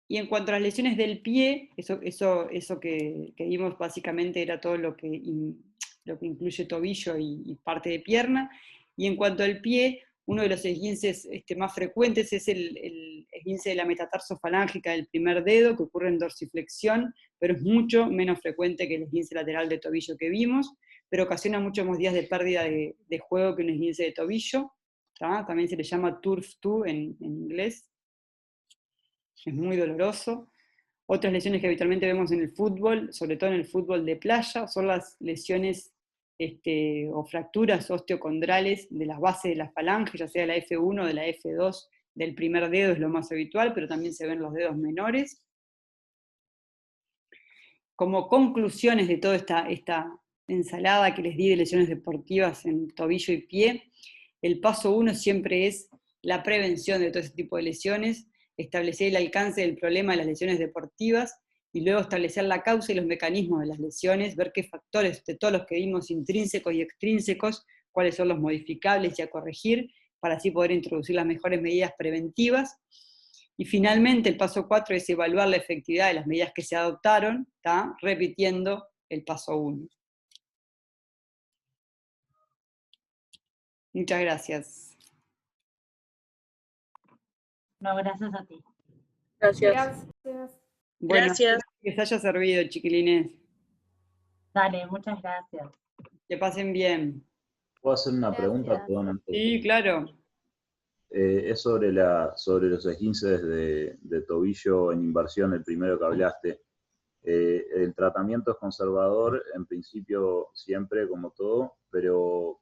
Y en cuanto a las lesiones del pie, eso que vimos básicamente era todo lo que incluye tobillo y parte de pierna. Y en cuanto al pie, uno de los esguinces más frecuentes es el esguince de la metatarsofalangica del primer dedo, que ocurre en dorsiflexión, pero es mucho menos frecuente que el esguince lateral de tobillo que vimos, pero ocasiona muchos más días de pérdida de juego que un esguince de tobillo. ¿tá? También se le llama turf 2 en inglés. Es muy doloroso. Otras lesiones que habitualmente vemos en el fútbol, sobre todo en el fútbol de playa, son las lesiones o fracturas osteocondrales de las bases de las falanges, ya sea de la F1 o de la F2 del primer dedo, es lo más habitual, pero también se ven los dedos menores. Como conclusiones de toda esta ensalada que les di de lesiones deportivas en tobillo y pie, el paso 1 siempre es la prevención de todo ese tipo de lesiones, establecer el alcance del problema de las lesiones deportivas, y luego establecer la causa y los mecanismos de las lesiones, ver qué factores de todos los que vimos intrínsecos y extrínsecos, cuáles son los modificables y a corregir, para así poder introducir las mejores medidas preventivas. Y finalmente el paso 4 es evaluar la efectividad de las medidas que se adoptaron, ¿tá? Repitiendo el paso 1. Muchas gracias. No, gracias a ti. Gracias. Bueno, Gracias. espero que les haya servido, chiquilines. Dale, muchas gracias. Que pasen bien. ¿Puedo hacer una pregunta? Gracias. Perdón, antes Sí, claro. es sobre los esguinces de tobillo en inversión, el primero que hablaste. El tratamiento es conservador, en principio siempre, como todo, pero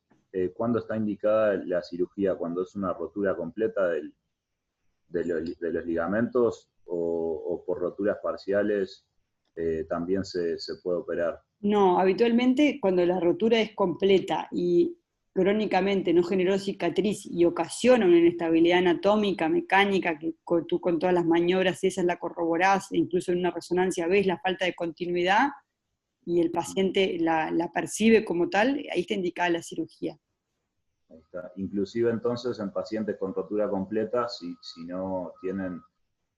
¿cuándo está indicada la cirugía? ¿Cuando es una rotura completa de los ligamentos o por roturas parciales también se puede operar? No, habitualmente cuando la rotura es completa y crónicamente no generó cicatriz y ocasiona una inestabilidad anatómica, mecánica, que tú con todas las maniobras esas la corroborás, e incluso en una resonancia ves la falta de continuidad y el paciente la percibe como tal, ahí está indicada la cirugía. Ahí está. Inclusive entonces en pacientes con rotura completa, si no tienen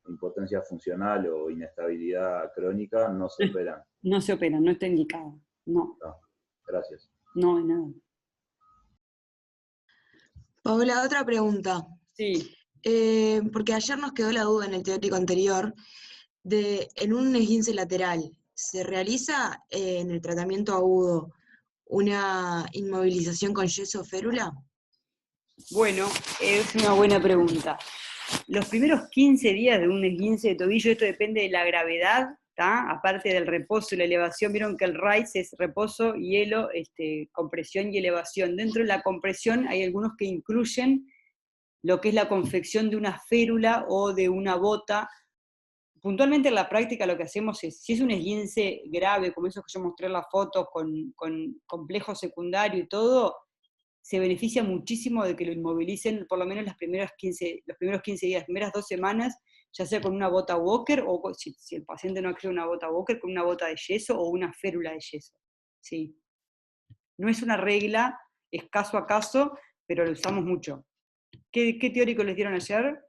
impotencia funcional o inestabilidad crónica, no se operan. No se opera, no está indicada. No. Gracias. No, de nada. Paola, otra pregunta. Sí. Porque ayer nos quedó la duda en el teórico anterior, en un esguince lateral, ¿se realiza en el tratamiento agudo una inmovilización con yeso o férula? Bueno, es una buena pregunta. Los primeros 15 días de un esguince de tobillo, esto depende de la gravedad, ¿tá? Aparte del reposo y la elevación, vieron que el RICE es reposo, hielo, compresión y elevación. Dentro de la compresión hay algunos que incluyen lo que es la confección de una férula o de una bota. Puntualmente en la práctica lo que hacemos es, si es un esguince grave, como esos que yo mostré en la foto, con complejo secundario y todo, se beneficia muchísimo de que lo inmovilicen por lo menos los primeros 15 días, las primeras 2 semanas, ya sea con una bota Walker, o si el paciente no accede a una bota Walker, con una bota de yeso o una férula de yeso. Sí. No es una regla, es caso a caso, pero lo usamos mucho. ¿Qué teórico les dieron ayer?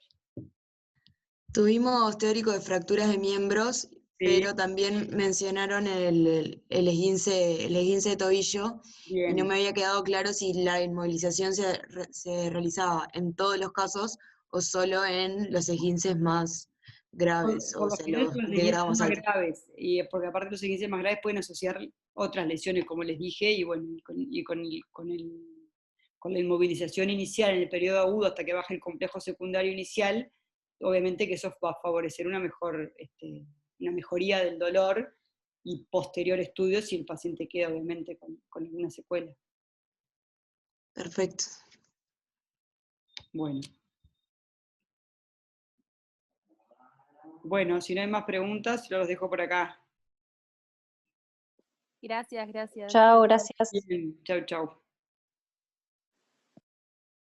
Tuvimos teórico de fracturas de miembros, sí, pero también mencionaron el esguince de tobillo. Bien. Y no me había quedado claro si la inmovilización se realizaba en todos los casos o solo en los esguinces más graves, por o sea, los de grado más alto. Graves, y porque aparte los esguinces más graves pueden asociar otras lesiones, como les dije, y bueno, con la inmovilización inicial en el periodo agudo hasta que baje el complejo secundario inicial, obviamente que eso va a favorecer una mejoría del dolor y posterior estudio si el paciente queda obviamente con alguna secuela. Perfecto. Bueno, si no hay más preguntas, yo los dejo por acá. Gracias, gracias. Chao, gracias. Bien, chau, chau.